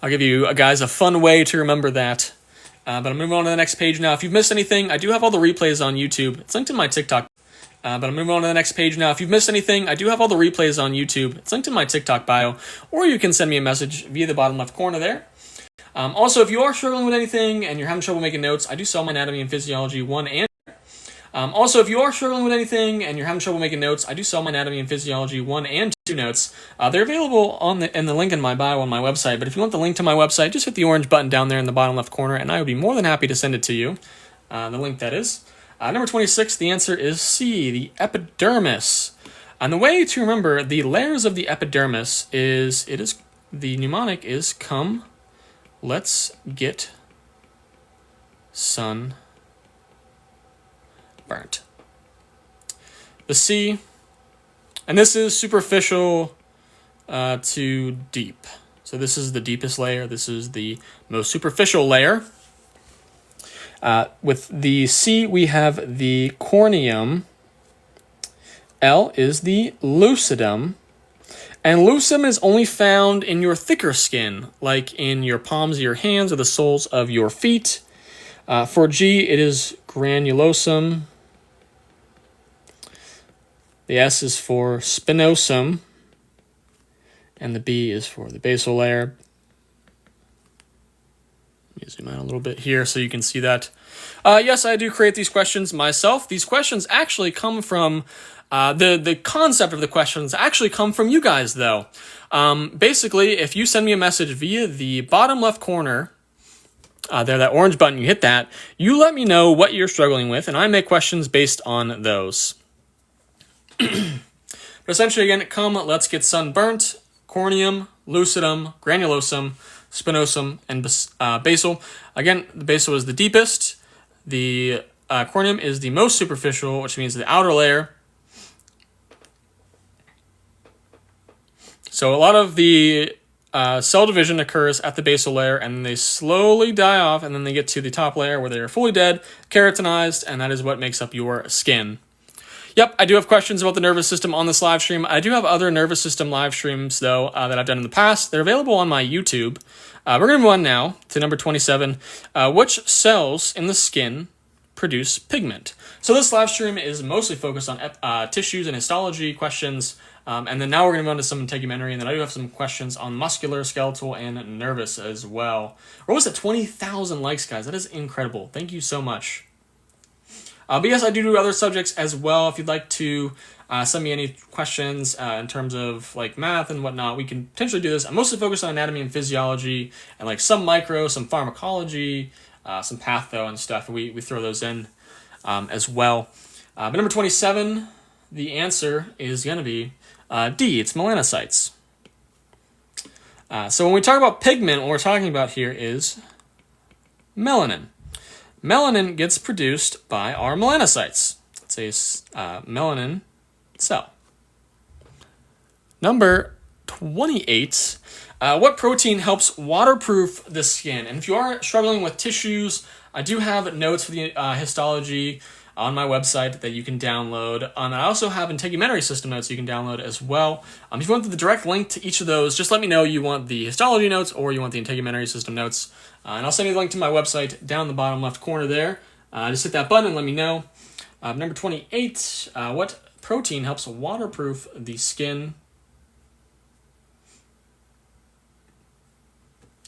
I'll give you guys a fun way to remember that. But I'm moving on to the next page now. If you've missed anything, I do have all the replays on YouTube. It's linked in my TikTok. But I'm moving on to the next page now. If you've missed anything, I do have all the replays on YouTube. It's linked in my TikTok bio. Or you can send me a message via the bottom left corner there. Also, if you are struggling with anything and you're having trouble making notes, I do sell my Anatomy and Physiology 1 and also, if you are struggling with anything and you're having trouble making notes, I do sell my Anatomy and Physiology 1 and 2 notes. They're available in the link in my bio on my website, but if you want the link to my website, just hit the orange button down there in the bottom left corner, and I would be more than happy to send it to you. The link that is. Number 26, the answer is C, the epidermis. And the way to remember the layers of the epidermis is, the mnemonic is come, let's get sun burnt. The C, and this is superficial to deep. So this is the deepest layer. This is the most superficial layer. With the C, we have the corneum. L is the lucidum. And lucidum is only found in your thicker skin, like in your palms of your hands or the soles of your feet. For G, it is granulosum. The S is for spinosum, and the B is for the basal layer. Let me zoom out a little bit here so you can see that. Yes, I do create these questions myself. These questions actually come from, the concept of the questions actually come from you guys, though. Basically, if you send me a message via the bottom left corner, there, that orange button, you hit that, you let me know what you're struggling with, and I make questions based on those. But essentially, again, come, let's get sunburnt, corneum, lucidum, granulosum, spinosum, and basal. Again, the basal is the deepest. The corneum is the most superficial, which means the outer layer. So a lot of the cell division occurs at the basal layer, and they slowly die off, and then they get to the top layer where they are fully dead, keratinized, and that is what makes up your skin. Yep, I do have questions about the nervous system on this live stream. I do have other nervous system live streams, though, that I've done in the past. They're available on my YouTube. We're going to move on now to number 27. Which cells in the skin produce pigment? So this live stream is mostly focused on tissues and histology questions. And then now we're going to move on to some integumentary, and then I do have some questions on muscular, skeletal, and nervous as well. We're almost at 20,000 likes, guys. That is incredible. Thank you so much. But yes, I do other subjects as well. If you'd like to send me any questions in terms of like math and whatnot, we can potentially do this. I'm mostly focused on anatomy and physiology and like some micro, some pharmacology, some patho and stuff. We throw those in as well. But number 27, the answer is going to be D. It's melanocytes. So when we talk about pigment, what we're talking about here is melanin. Melanin gets produced by our melanocytes. It's a melanin cell. Number 28. What protein helps waterproof the skin? And if you are struggling with tissues, I do have notes for the histology on my website that you can download. And I also have integumentary system notes you can download as well. If you want the direct link to each of those, just let me know you want the histology notes or you want the integumentary system notes. And I'll send you the link to my website down the bottom left corner there. Just hit that button and let me know. Number 28, what protein helps waterproof the skin?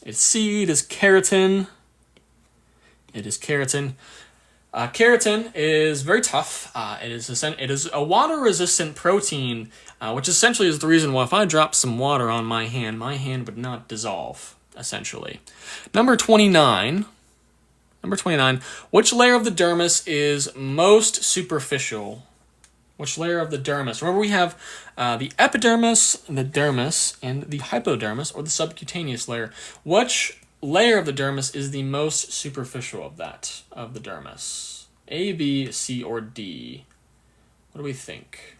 It's C, it is keratin. It is keratin. Keratin is very tough. It is a water-resistant protein, which essentially is the reason why if I drop some water on my hand would not dissolve, essentially. Number 29, which layer of the dermis is most superficial? Which layer of the dermis? Remember, we have the epidermis, the dermis, and the hypodermis, or the subcutaneous layer. Which layer of the dermis is the most superficial of the dermis? A, B, C, or D? What do we think?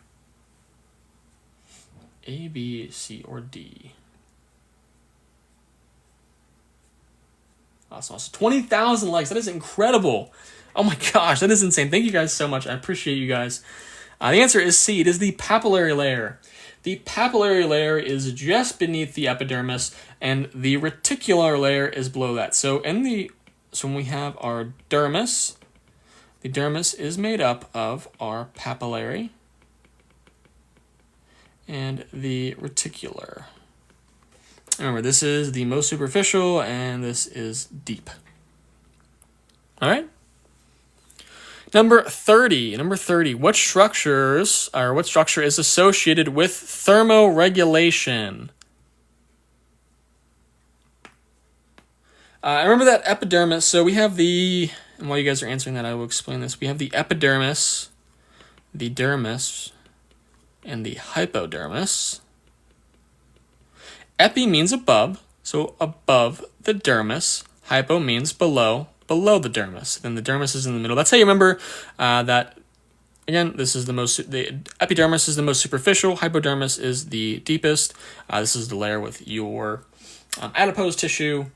A, B, C, or D? Awesome. 20,000 likes. That is incredible. Oh my gosh, that is insane. Thank you guys so much. I appreciate you guys. The answer is C. It is the papillary layer. The papillary layer is just beneath the epidermis, and the reticular layer is below that. So when we have our dermis, the dermis is made up of our papillary and the reticular. Remember, this is the most superficial, and this is deep. All right. Number 30. What structure is associated with thermoregulation? I remember that epidermis. So we have and while you guys are answering that, I will explain this. We have the epidermis, the dermis, and the hypodermis. Epi means above, so above the dermis. Hypo means below the dermis. Then the dermis is in the middle. That's how you remember that. Again, the epidermis is the most superficial. Hypodermis is the deepest. This is the layer with your adipose tissue.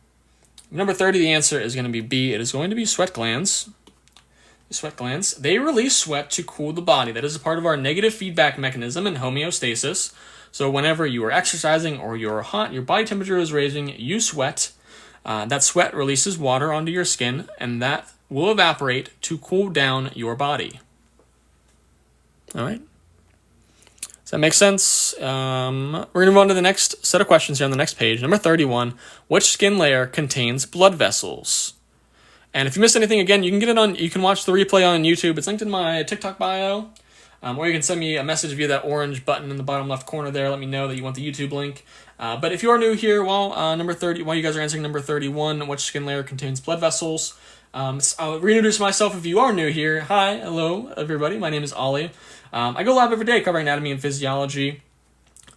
Number 30, the answer is going to be B. It is going to be sweat glands. Sweat glands, they release sweat to cool the body. That is a part of our negative feedback mechanism in homeostasis. So whenever you are exercising or you're hot, your body temperature is raising, you sweat. That sweat releases water onto your skin, and that will evaporate to cool down your body. All right. Does that make sense? We're going to move on to the next set of questions here on the next page. Number 31, which skin layer contains blood vessels? And if you missed anything, again, you can watch the replay on YouTube. It's linked in my TikTok bio. Or you can send me a message via that orange button in the bottom left corner there. Let me know that you want the YouTube link. But if you are new here, while you guys are answering number 31, which skin layer contains blood vessels? I'll reintroduce myself if you are new here. Hi, hello, everybody. My name is Ollie. I go live every day covering anatomy and physiology.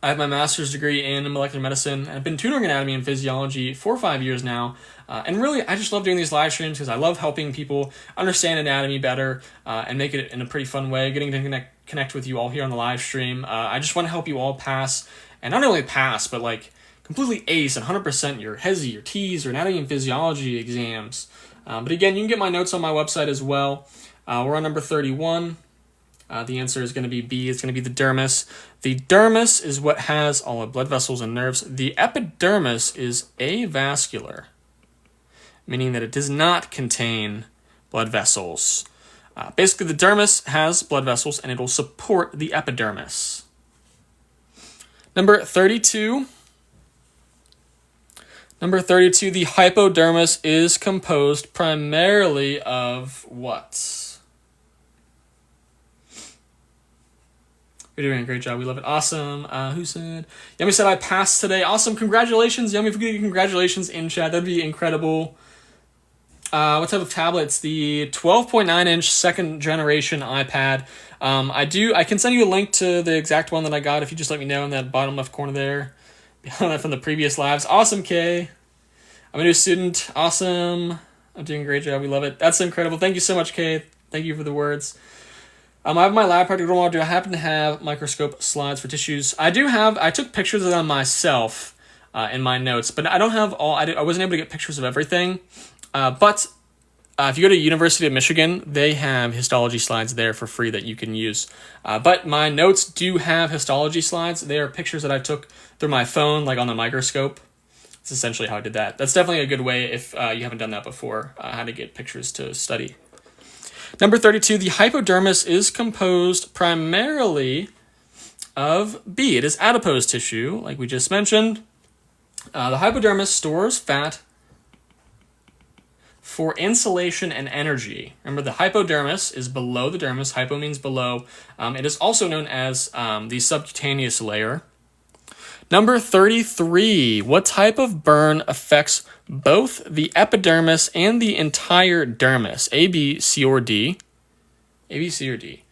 I have my master's degree in molecular medicine, and I've been tutoring anatomy and physiology for 5 years now. And really, I just love doing these live streams because I love helping people understand anatomy better and make it in a pretty fun way, getting to connect with you all here on the live stream. I just want to help you all pass, and not only pass, but like completely ace and 100% your HESI, your TEAS, or anatomy and physiology exams. But again, you can get my notes on my website as well. We're on number 31. The answer is going to be B. It's going to be the dermis. The dermis is what has all the blood vessels and nerves. The epidermis is avascular, meaning that it does not contain blood vessels. Basically, the dermis has blood vessels, and it will support the epidermis. Number 32. The hypodermis is composed primarily of what? You're doing a great job. We love it. Awesome. Who said? Yummy said I passed today. Awesome. Congratulations, Yummy. If we could get congratulations in chat, that'd be incredible. What type of tablet? It's the 12.9-inch second generation iPad. I can send you a link to the exact one that I got if you just let me know in that bottom left corner there. That from the previous labs. Awesome, Kay. I'm a new student. Awesome. I'm doing a great job. We love it. That's incredible. Thank you so much, Kay. Thank you for the words. I have my lab practical. Do I happen to have microscope slides for tissues? I do have. I took pictures of them myself in my notes, but I don't have all. I wasn't able to get pictures of everything. But if you go to University of Michigan, they have histology slides there for free that you can use. But my notes do have histology slides. They are pictures that I took through my phone, like on the microscope. That's essentially how I did that. That's definitely a good way if you haven't done that before, how to get pictures to study. Number 32, the hypodermis is composed primarily of B. It is adipose tissue, like we just mentioned. The hypodermis stores fat for insulation and energy. Remember, the hypodermis is below the dermis. Hypo means below. It is also known as the subcutaneous layer. Number 33, what type of burn affects both the epidermis and the entire dermis? A, B, C, or D? A, B, C, or D?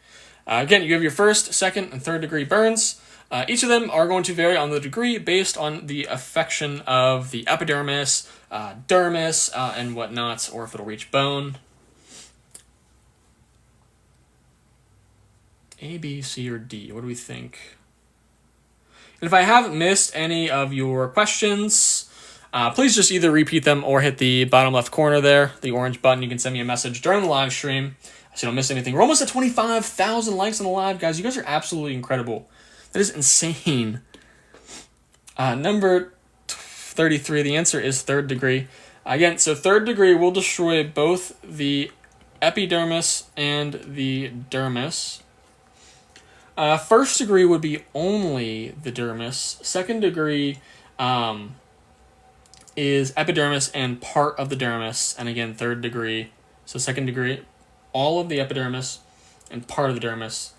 Again, you have your first, second, and third degree burns. Each of them are going to vary on the degree based on the affection of the epidermis, dermis, and whatnot, or if it'll reach bone. A, B, C, or D? What do we think? And if I haven't missed any of your questions, please just either repeat them or hit the bottom left corner there, the orange button. You can send me a message during the live stream so you don't miss anything. We're almost at 25,000 likes on the live, guys. You guys are absolutely incredible. That is insane. Number 33, the answer is third degree. Again, so third degree will destroy both the epidermis and the dermis. First degree would be only the dermis. Second degree is epidermis and part of the dermis. And again, third degree. So second degree, all of the epidermis and part of the dermis.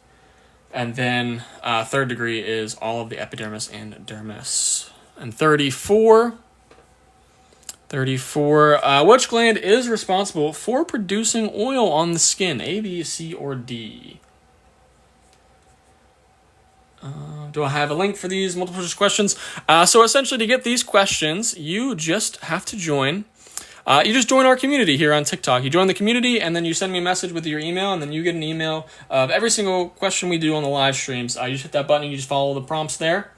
And then third degree is all of the epidermis and dermis. And 34, which gland is responsible for producing oil on the skin? A, B, C, or D? Do I have a link for these multiple choice questions? So essentially, to get these questions, you just have to join. You just join our community here on TikTok. You join the community, and then you send me a message with your email, and then you get an email of every single question we do on the live streams. You just hit that button, and you just follow the prompts there.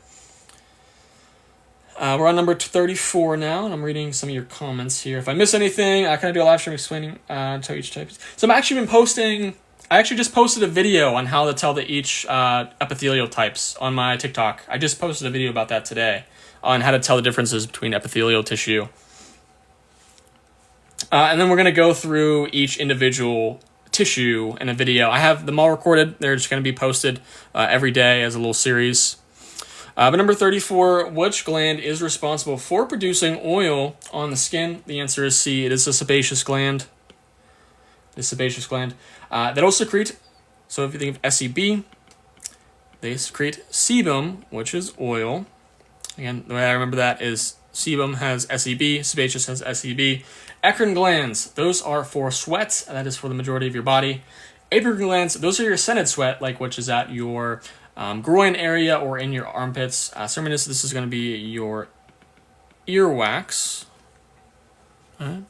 We're on number 34 now, and I'm reading some of your comments here. If I miss anything, I kind of do a live stream explaining to each type. So I actually just posted a video on how to tell each epithelial types on my TikTok. I just posted a video about that today on how to tell the differences between epithelial tissue. And then we're going to go through each individual tissue in a video. I have them all recorded. They're just going to be posted every day as a little series. But number 34, which gland is responsible for producing oil on the skin? The answer is C. It is the sebaceous gland. That'll secrete, so if you think of SEB, they secrete sebum, which is oil. Again, the way I remember that is sebum has SEB, sebaceous has SEB. Eccrine glands, those are for sweat, that is for the majority of your body. Apical glands, those are your scented sweat, like which is at your groin area or in your armpits. Serminus, this is going to be your earwax. All right.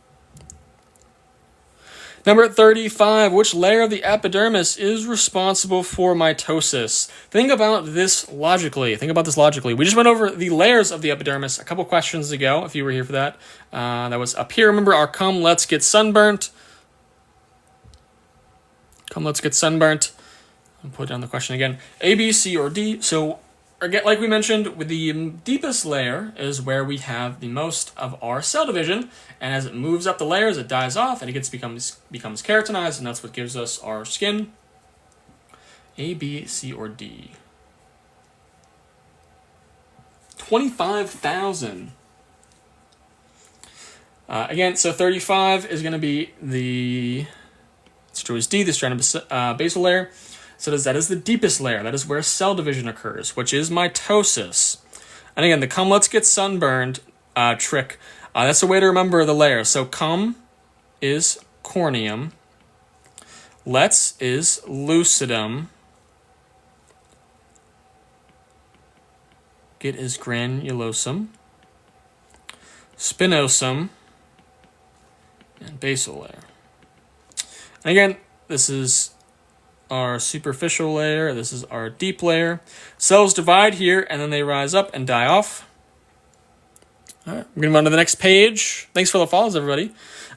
Number 35, which layer of the epidermis is responsible for mitosis? Think about this logically. We just went over the layers of the epidermis a couple questions ago, if you were here for that. That was up here. Remember our come, let's get sunburnt. I'll put down the question again. A, B, C, or D. So, again, like we mentioned, with the deepest layer is where we have the most of our cell division, and as it moves up the layers, it dies off, and it becomes keratinized, and that's what gives us our skin. A, B, C, or D? 25,000. Again, so 35 is going to be the, let's choose D, the strand-basal layer. So that is the deepest layer. That is where cell division occurs, which is mitosis. And again, the come, let's get sunburned trick. That's a way to remember the layers. So come is corneum. Let's is lucidum. Get is granulosum. Spinosum. And basal layer. And again, this is our superficial layer. This is our deep layer. Cells divide here, and then they rise up and die off. All right, we're going to move on to the next page. Thanks for the follows, everybody.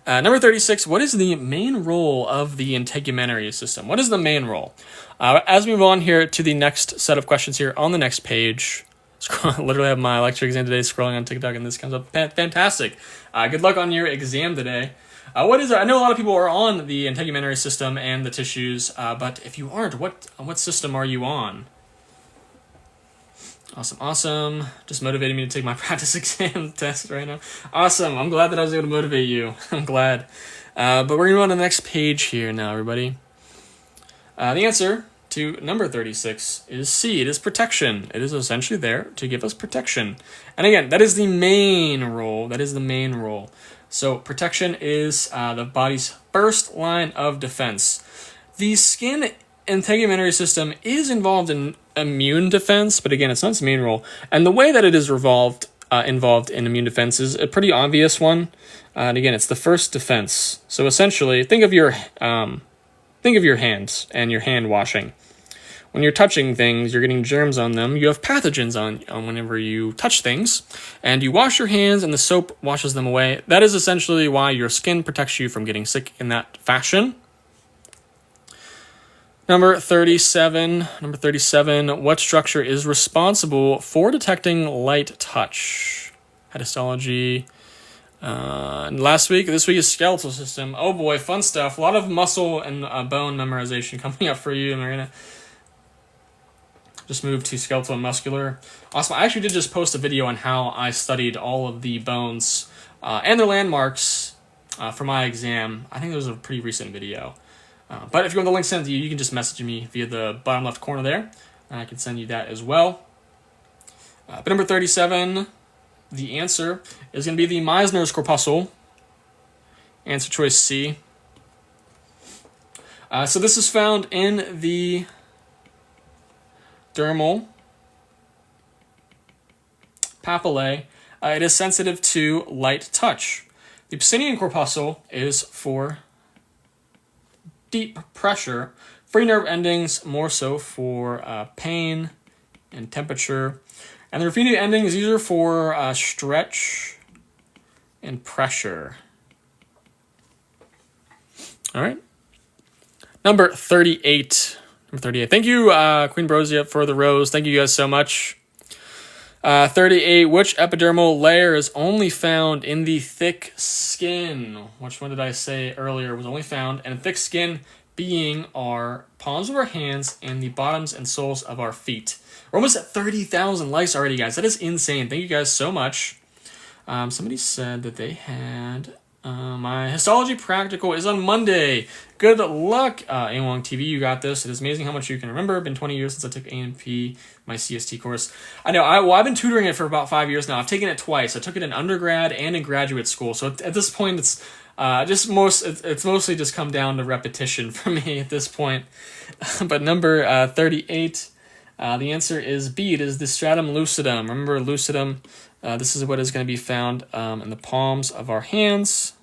Number 36, what is the main role of the integumentary system? What is the main role? As we move on here to the next set of questions here on the next page, literally have my lecture exam today scrolling on TikTok, and this comes up. Fantastic. Good luck on your exam today. What is it? I know a lot of people are on the integumentary system and the tissues, but if you aren't, what system are you on? Awesome. Just motivating me to take my practice exam test right now. Awesome. I'm glad that I was able to motivate you. I'm glad. But we're going to go on to the next page here now, everybody. The answer to number 36 is C. It is protection. It is essentially there to give us protection. And again, that is the main role. So protection is the body's first line of defense. The skin integumentary system is involved in immune defense, but again, it's not its main role. And the way that it is involved in immune defense is a pretty obvious one. And again, it's the first defense. So essentially, think of your hands and your hand washing. when you're touching things, you're getting germs on them. You have pathogens on whenever you touch things, and you wash your hands and the soap washes them away. That is essentially why your skin protects you from getting sick in that fashion. Number 37, what structure is responsible for detecting light touch? Histology. This week is skeletal system. Oh boy, fun stuff. A lot of muscle and bone memorization coming up for you, and we're gonna just move to skeletal and muscular. Awesome. I actually did just post a video on how I studied all of the bones and their landmarks for my exam. I think it was a pretty recent video. But if you want the link sent to you, you can just message me via the bottom left corner there. And I can send you that as well. But number 37, the answer is going to be the Meissner's corpuscle. Answer choice C. So this is found in the dermal papillae. It is sensitive to light touch. The Pacinian corpuscle is for deep pressure. Free nerve endings more so for pain and temperature. And the Ruffini ending is either for stretch and pressure. All right. Number 38. Thank you, Queen Brosia, for the rose. Thank you guys so much. 38. Which epidermal layer is only found in the thick skin? Which one did I say earlier was only found? And thick skin being our palms of our hands and the bottoms and soles of our feet. We're almost at 30,000 likes already, guys. That is insane. Thank you guys so much. Somebody said that they had my histology practical is on Monday. Good luck, A1 TV. You got this. It is amazing how much you can remember. Been 20 years since I took A&P, my CST course. I know. I've been tutoring it for about 5 years now. I've taken it twice. I took it in undergrad and in graduate school. So at this point, it's mostly just come down to repetition for me at this point. But number 38, the answer is B. It is the stratum lucidum. Remember lucidum. This is what is going to be found in the palms of our hands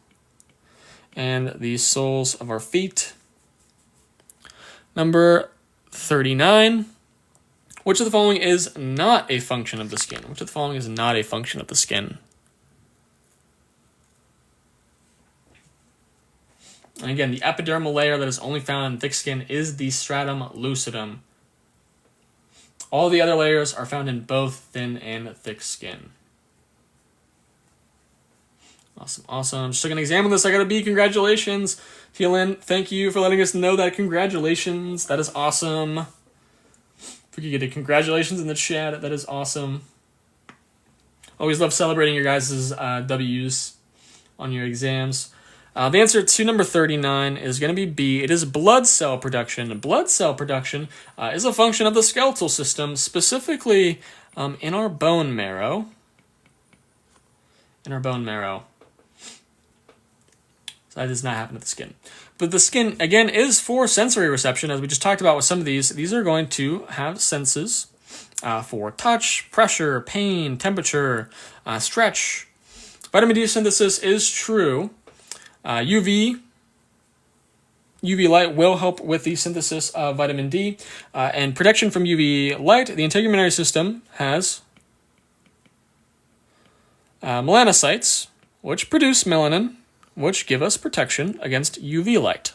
and the soles of our feet. Number 39. Which of the following is not a function of the skin? Which of the following is not a function of the skin? And again, the epidermal layer that is only found in thick skin is the stratum lucidum. All the other layers are found in both thin and thick skin. Awesome. Just took an exam on this. I got a B. Congratulations. Thielen, thank you for letting us know that. Congratulations. That is awesome. If we could get a congratulations in the chat, that is awesome. Always love celebrating your guys' W's on your exams. The answer to number 39 is going to be B. It is blood cell production. Blood cell production is a function of the skeletal system, specifically in our bone marrow. So that does not happen to the skin. But the skin, again, is for sensory reception, as we just talked about with some of these. These are going to have senses for touch, pressure, pain, temperature, stretch. Vitamin D synthesis is true. UV light will help with the synthesis of vitamin D. And protection from UV light, the integumentary system has melanocytes, which produce melanin, which give us protection against UV light.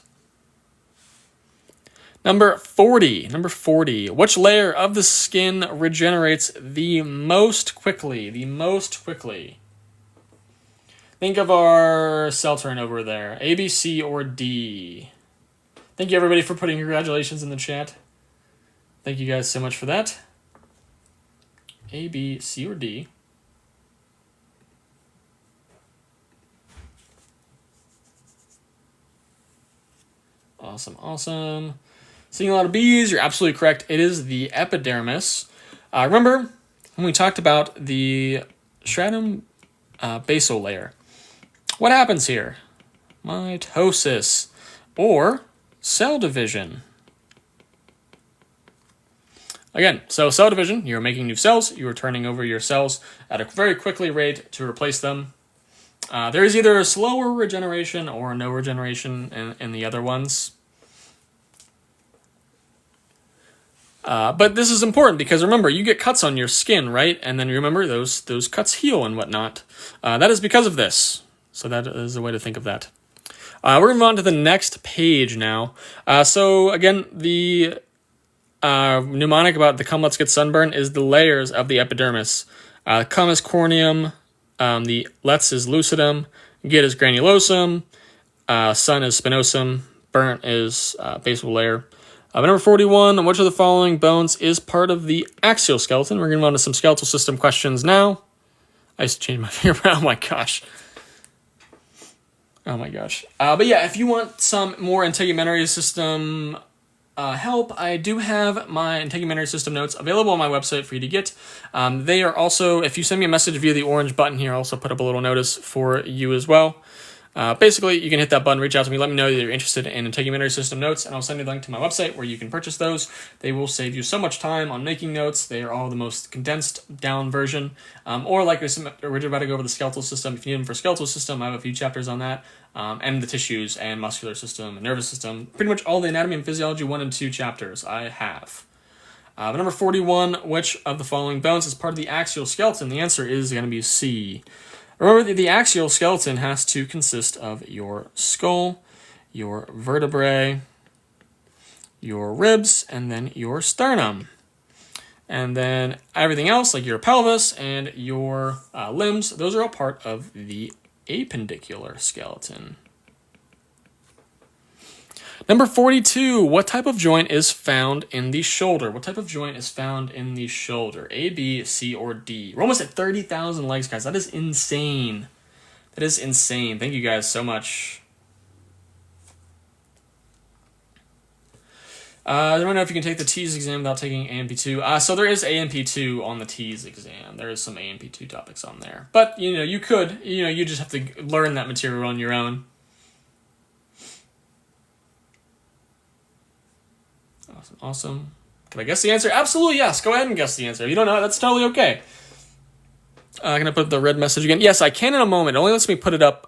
Number 40. Which layer of the skin regenerates the most quickly? Think of our cell turnover there. A, B, C, or D. Thank you, everybody, for putting congratulations in the chat. Thank you guys so much for that. A, B, C, or D. Awesome. Seeing a lot of B's, you're absolutely correct. It is the epidermis. Remember when we talked about the stratum basal layer? What happens here? Mitosis or cell division. Again, so cell division, you're making new cells, you're turning over your cells at a very quickly rate to replace them. There is either a slower regeneration or no regeneration in the other ones. But this is important because remember, you get cuts on your skin, right? And then remember, those cuts heal and whatnot. That is because of this. So that is a way to think of that. We're going to move on to the next page now. So again, the mnemonic about the come let's get sunburn is the layers of the epidermis. Come is corneum, the let's is lucidum, get is granulosum, sun is spinosum, burnt is basal layer. Number 41, which of the following bones is part of the axial skeleton? We're going to move on to some skeletal system questions now. I used to change my finger. Oh my gosh. Oh my gosh. But yeah, if you want some more integumentary system help, I do have my integumentary system notes available on my website for you to get. They are also, if you send me a message via the orange button here, I'll also put up a little notice for you as well. Basically, you can hit that button, reach out to me, let me know that you're interested in integumentary system notes, and I'll send you a link to my website where you can purchase those. They will save you so much time on making notes. They are all the most condensed down version. Or like we're about to go over the skeletal system. If you need them for skeletal system, I have a few chapters on that. And the tissues and muscular system and nervous system. Pretty much all the anatomy and physiology 1 and 2 chapters I have. Number 41, which of the following bones is part of the axial skeleton? The answer is going to be C. Remember that the axial skeleton has to consist of your skull, your vertebrae, your ribs, and then your sternum. And then everything else, like your pelvis and your limbs, those are all part of the appendicular skeleton. Number 42, what type of joint is found in the shoulder? What type of joint is found in the shoulder? A, B, C, or D? We're almost at 30,000 likes, guys. That is insane. That is insane. Thank you guys so much. I don't know if you can take the TEAS exam without taking AMP2. So there is AMP2 on the TEAS exam. There is some AMP2 topics on there. But, you could. You just have to learn that material on your own. Awesome. Can I guess the answer? Absolutely, yes. Go ahead and guess the answer. If you don't know, that's totally okay. I'm going to put the red message again. Yes, I can in a moment. It only lets me put it up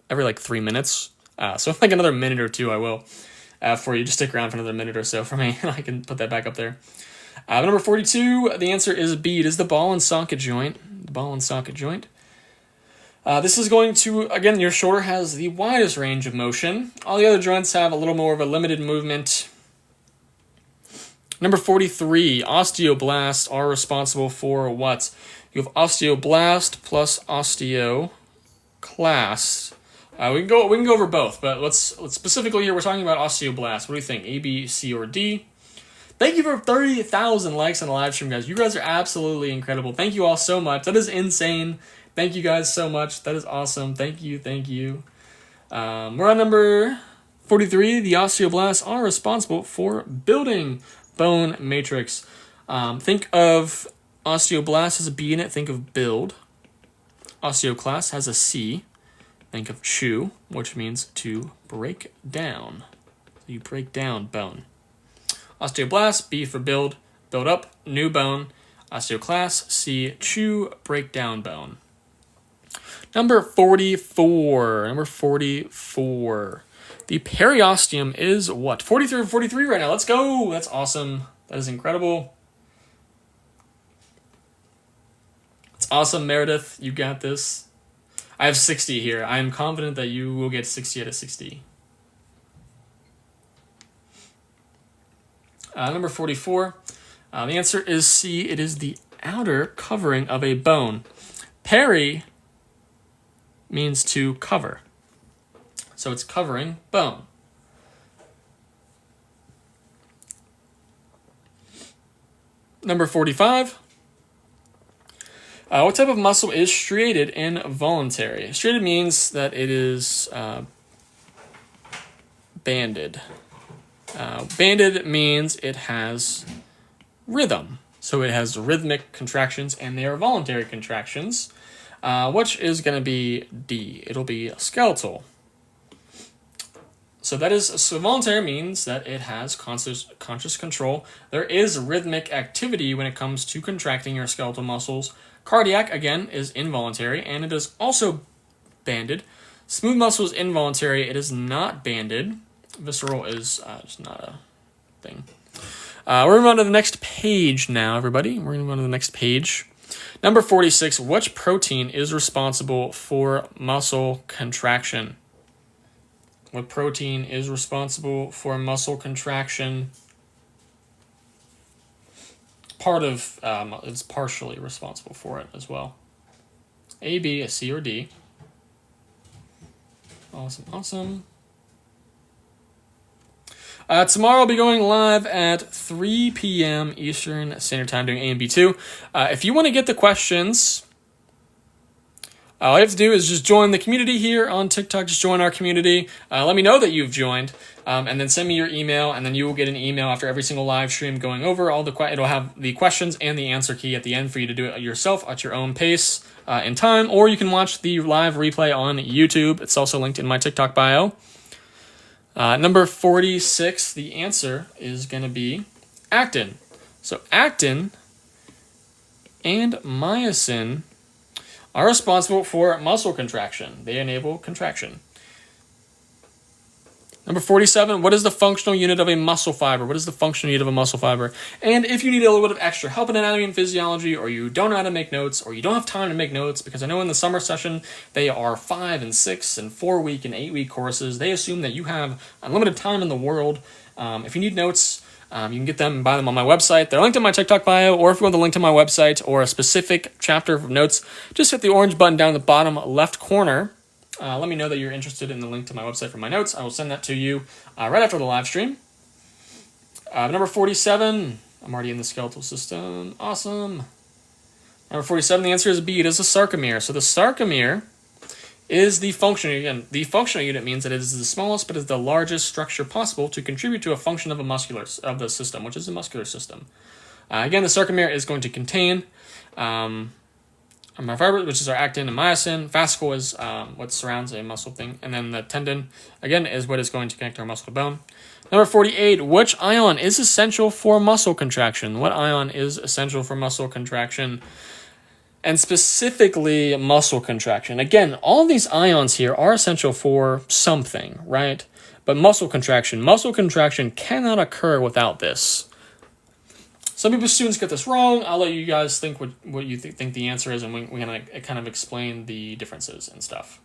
every 3 minutes. So if another minute or two, I will. For you. Just stick around for another minute or so for me, and I can put that back up there. Number 42, the answer is B. It is the ball and socket joint. The ball and socket joint. This is going to, again, your shoulder has the widest range of motion. All the other joints have a little more of a limited movement. Number 43, osteoblasts are responsible for what? You have osteoblast plus osteoclast. We can go over both, but let's specifically here, we're talking about osteoblast. What do you think? A, B, C, or D? Thank you for 30,000 likes on the live stream, guys. You guys are absolutely incredible. Thank you all so much. That is insane. Thank you guys so much. That is awesome. Thank you. We're on number 43. The osteoblasts are responsible for building bone matrix. Think of osteoblast as a B in it. Think of build. Osteoclast has a C. Think of chew, which means to break down. So you break down bone. Osteoblast, B for build, build up, new bone. Osteoclast, C, chew, break down bone. Number 44. The periosteum is what? 43 right now. Let's go. That's awesome. That is incredible. It's awesome, Meredith. You got this. I have 60 here. I am confident that you will get 60 out of 60. Number 44. The answer is C. It is the outer covering of a bone. Peri means to cover. So it's covering bone. Number 45. What type of muscle is striated involuntary? Striated means that it is banded. Banded means it has rhythm. So it has rhythmic contractions, and they are voluntary contractions, which is going to be D. It'll be skeletal. So voluntary means that it has conscious control. There is rhythmic activity when it comes to contracting your skeletal muscles. Cardiac, again, is involuntary, and it is also banded. Smooth muscle is involuntary. It is not banded. Visceral is just not a thing. We're going to move on to the next page now, everybody. We're going to move on to the next page. Number 46, which protein is responsible for muscle contraction? What protein is responsible for muscle contraction? It's partially responsible for it as well. A, B, C, or D. Awesome. Tomorrow I'll be going live at 3 p.m. Eastern Standard Time doing A and B2. If you want to get the questions, all you have to do is just join the community here on TikTok. Just join our community. Let me know that you've joined, and then send me your email, and then you will get an email after every single live stream going over all the it'll have the questions and the answer key at the end for you to do it yourself at your own pace in time, or you can watch the live replay on YouTube. It's also linked in my TikTok bio. Number 46, the answer is going to be actin. So actin and myosin are responsible for muscle contraction. They enable contraction. Number 47, what is the functional unit of a muscle fiber? What is the functional unit of a muscle fiber? And if you need a little bit of extra help in anatomy and physiology, or you don't know how to make notes, or you don't have time to make notes, because I know in the summer session, they are 5 and 6 and 4 week and 8 week courses. They assume that you have unlimited time in the world. If you need notes, you can get them and buy them on my website. They're linked in my TikTok bio, or if you want the link to my website or a specific chapter of notes, just hit the orange button down in the bottom left corner. Let me know that you're interested in the link to my website for my notes. I will send that to you right after the live stream. Number 47, I'm already in the skeletal system. Awesome. Number 47, the answer is B. It is a sarcomere. So the sarcomere is the functional unit. The functional unit means that it is the smallest but is the largest structure possible to contribute to a function of the system, which is the muscular system. Again, the sarcomere is going to contain my fiber, which is our actin and myosin. Fascicle is what surrounds a muscle thing. And then the tendon, again, is what is going to connect our muscle to bone. Number 48, which ion is essential for muscle contraction? What ion is essential for muscle contraction? And specifically muscle contraction. Again, all these ions here are essential for something, right? But muscle contraction cannot occur without this. Some people, students get this wrong. I'll let you guys think what you think the answer is, and we're going to kind of explain the differences and stuff.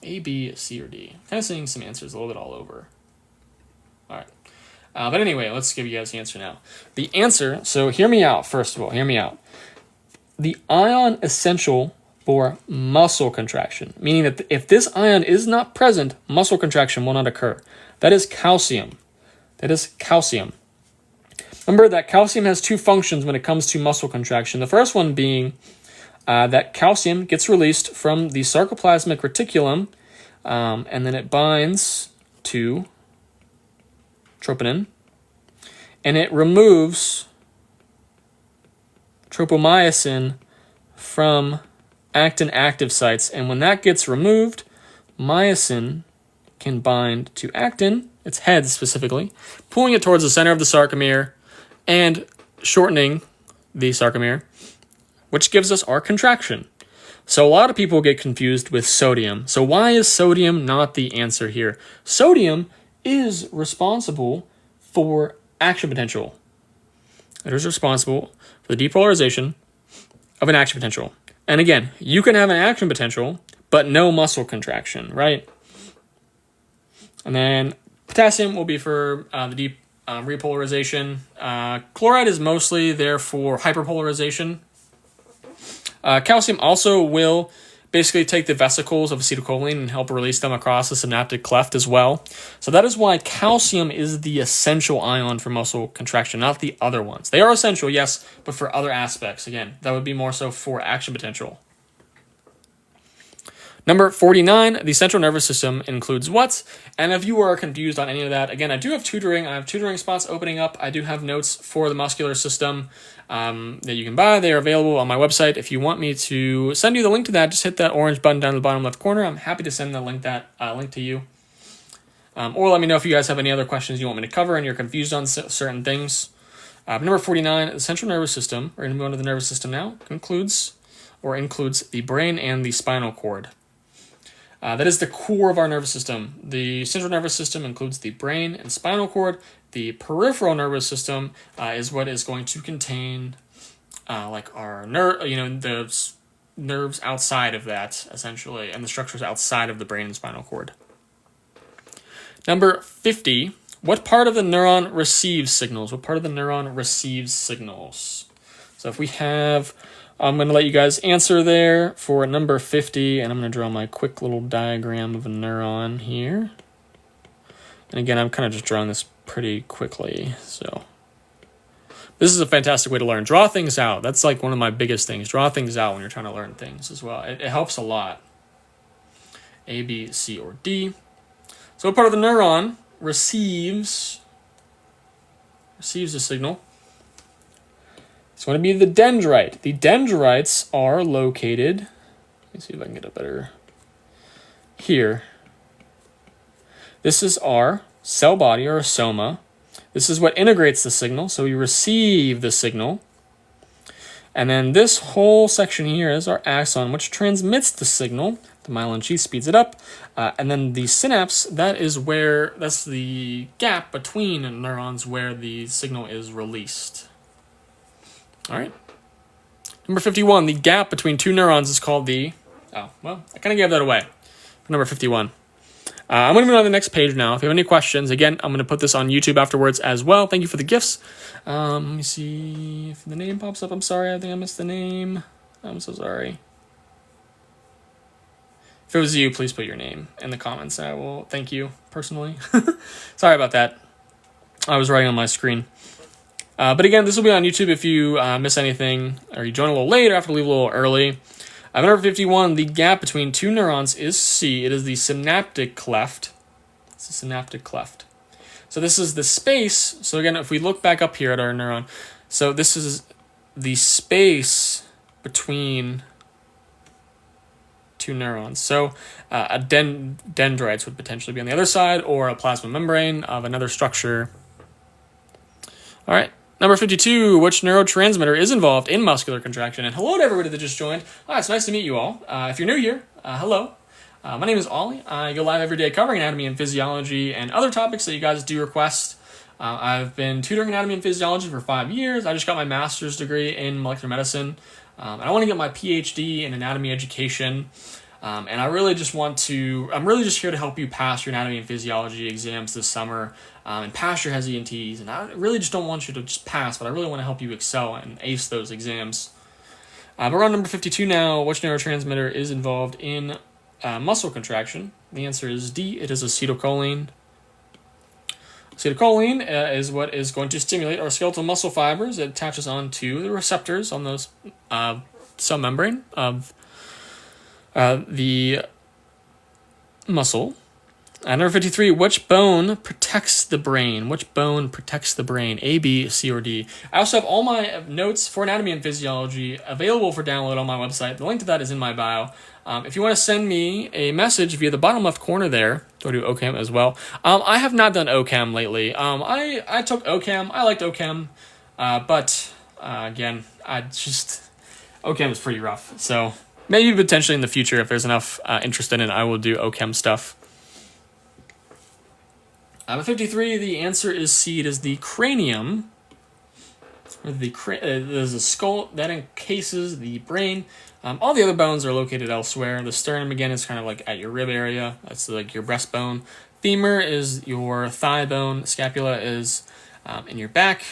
A, B, C, or D. Kind of seeing some answers a little bit all over. All right. But anyway, let's give you guys the answer now. The answer, so hear me out, first of all. Hear me out. The ion essential for muscle contraction, meaning that if this ion is not present, muscle contraction will not occur. That is calcium. Remember that calcium has two functions when it comes to muscle contraction. The first one being that calcium gets released from the sarcoplasmic reticulum, and then it binds to troponin, and it removes tropomyosin from actin active sites. And when that gets removed, myosin can bind to actin, its head specifically, pulling it towards the center of the sarcomere and shortening the sarcomere, which gives us our contraction. So a lot of people get confused with sodium. So why is sodium not the answer here? Sodium is responsible for action potential. It is responsible for the depolarization of an action potential. And again, you can have an action potential, but no muscle contraction, right? And then potassium will be for the deep repolarization. Chloride is mostly there for hyperpolarization. Calcium also will basically take the vesicles of acetylcholine and help release them across the synaptic cleft as well. So that is why calcium is the essential ion for muscle contraction, not the other ones. They are essential, yes, but for other aspects. Again, that would be more so for action potential. Number 49, the central nervous system includes what? And if you are confused on any of that, again, I do have tutoring. I have tutoring spots opening up. I do have notes for the muscular system that you can buy. They are available on my website. If you want me to send you the link to that, just hit that orange button down in the bottom left corner. I'm happy to send the link to you. Or let me know if you guys have any other questions you want me to cover and you're confused on certain things. Number 49, the central nervous system. We're going to move on to the nervous system now. Includes the brain and the spinal cord. That is the core of our nervous system. The central nervous system includes the brain and spinal cord. The peripheral nervous system is what is going to contain like our the nerves outside of that, essentially, and the structures outside of the brain and spinal cord. Number 50, what part of the neuron receives signals? What part of the neuron receives signals? So if we have, I'm going to let you guys answer there for number 50, and I'm going to draw my quick little diagram of a neuron here. And again, I'm kind of just drawing this pretty quickly, so this is a fantastic way to learn. Draw things out. That's like one of my biggest things. Draw things out when you're trying to learn things as well. It helps a lot. A, B, C, or D. So what part of the neuron receives a signal? It's going to be the dendrite. The dendrites are located, let me see if I can get it better, here. This is our cell body, or soma. This is what integrates the signal, so we receive the signal. And then this whole section here is our axon, which transmits the signal. The myelin sheath speeds it up. And then the synapse, that's the gap between neurons where the signal is released. All right. Number 51, the gap between two neurons is called I kind of gave that away. Number 51. I'm going to move on to the next page now. If you have any questions, again, I'm going to put this on YouTube afterwards as well. Thank you for the gifts. Let me see if the name pops up. I'm sorry. I think I missed the name. I'm so sorry. If it was you, please put your name in the comments. I will thank you personally. Sorry about that. I was writing on my screen. But again, this will be on YouTube if you miss anything or you join a little late or have to leave a little early. Number 51, the gap between two neurons is C. It is the synaptic cleft. It's a synaptic cleft. So this is the space. So again, if we look back up here at our neuron, so this is the space between two neurons. So a dendrites would potentially be on the other side, or a plasma membrane of another structure. All right. Number 52, which neurotransmitter is involved in muscular contraction? And hello to everybody that just joined. Hi, it's nice to meet you all. If you're new here, hello. My name is Ollie. I go live every day covering anatomy and physiology and other topics that you guys do request. I've been tutoring anatomy and physiology for 5 years. I just got my master's degree in molecular medicine. And I want to get my PhD in anatomy education. And I'm really just here to help you pass your anatomy and physiology exams this summer, and pass your HESI and TEAS. And I really just don't want you to just pass, but I really want to help you excel and ace those exams. But we're on number 52 now. Which neurotransmitter is involved in muscle contraction? The answer is D. It is acetylcholine. Acetylcholine is what is going to stimulate our skeletal muscle fibers. It attaches onto the receptors on those cell membrane of the muscle. Number 53, which bone protects the brain? Which bone protects the brain? A, B, C, or D? I also have all my notes for anatomy and physiology available for download on my website. The link to that is in my bio. If you want to send me a message via the bottom left corner there, go to OChem as well. I have not done OChem lately. I took OChem. I liked OChem. But again, OChem is pretty rough. So maybe potentially in the future, if there's enough interest in it, I will do OChem stuff. Number 53, the answer is C. It is the cranium. There's a skull that encases the brain. All the other bones are located elsewhere. The sternum, again, is kind of like at your rib area. That's like your breastbone. Femur is your thigh bone. Scapula is in your back.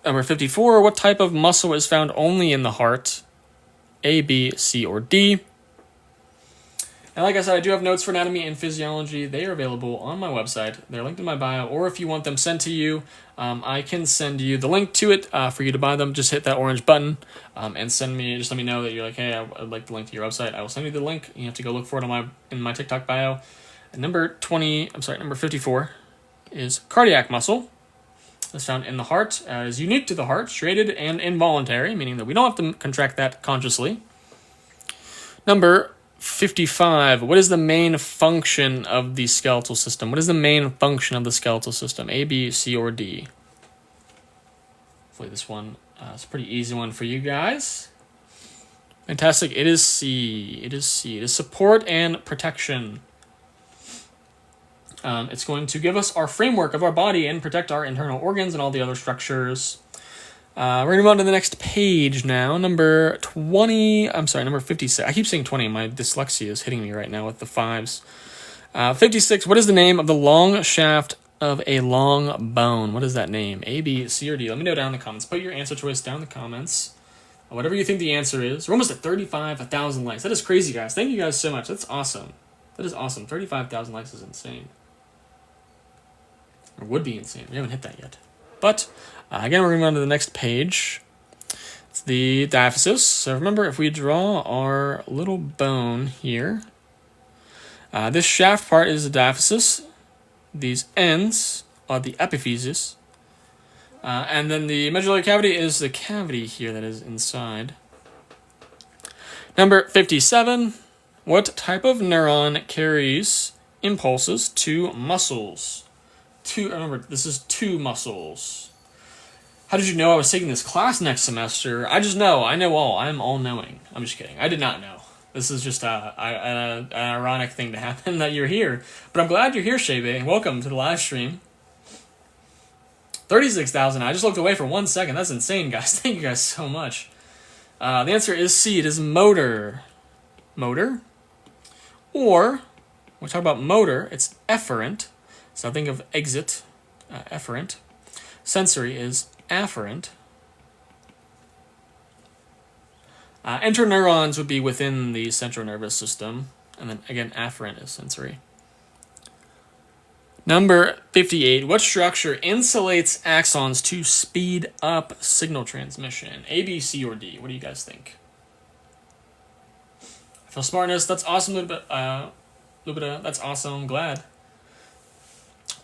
Number 54, what type of muscle is found only in the heart? A, B, C, or D? And like I said, I do have notes for anatomy and physiology. They are available on my website. They're linked in my bio, or if you want them sent to you, I can send you the link to it for you to buy them. Just hit that orange button and just let me know that you're like, hey, I'd like the link to your website. I will send you the link. You have to go look for it in my TikTok bio. And number 54 is cardiac muscle. It's found in the heart, is unique to the heart, striated and involuntary, meaning that we don't have to contract that consciously. Number 55. What is the main function of the skeletal system? What is the main function of the skeletal system? A, B, C, or D? Hopefully this one is a pretty easy one for you guys. Fantastic. It is C. It is C. It is support and protection. It's going to give us our framework of our body and protect our internal organs and all the other structures. We're going to move on to the next page now. Number 56. I keep saying 20. My dyslexia is hitting me right now with the 5s. 56. What is the name of the long shaft of a long bone? What is that name? A, B, C, or D? Let me know down in the comments. Put your answer choice down in the comments. Whatever you think the answer is. We're almost at 35,000 likes. That is crazy, guys. Thank you guys so much. That's awesome. That is awesome. 35,000 likes is insane. Or would be insane. We haven't hit that yet. But, again, we're going to move on to the next page. It's the diaphysis. So remember, if we draw our little bone here, this shaft part is the diaphysis. These ends are the epiphysis. And then the medullary cavity is the cavity here that is inside. Number 57. What type of neuron carries impulses to muscles? Remember, this is 2 muscles. How did you know I was taking this class next semester? I just know. I know all. I'm all-knowing. I'm just kidding. I did not know. This is just an ironic thing to happen that you're here. But I'm glad you're here, Shebe. Welcome to the live stream. 36,000. I just looked away for 1 second. That's insane, guys. Thank you guys so much. The answer is C. It is motor. Motor. Or, when we talk about motor, it's efferent. So think of exit, efferent. Sensory is afferent. Interneurons would be within the central nervous system. And then, again, afferent is sensory. Number 58. What structure insulates axons to speed up signal transmission? A, B, C, or D? What do you guys think? I feel smartness. That's awesome, Lubita. That's awesome. I'm glad.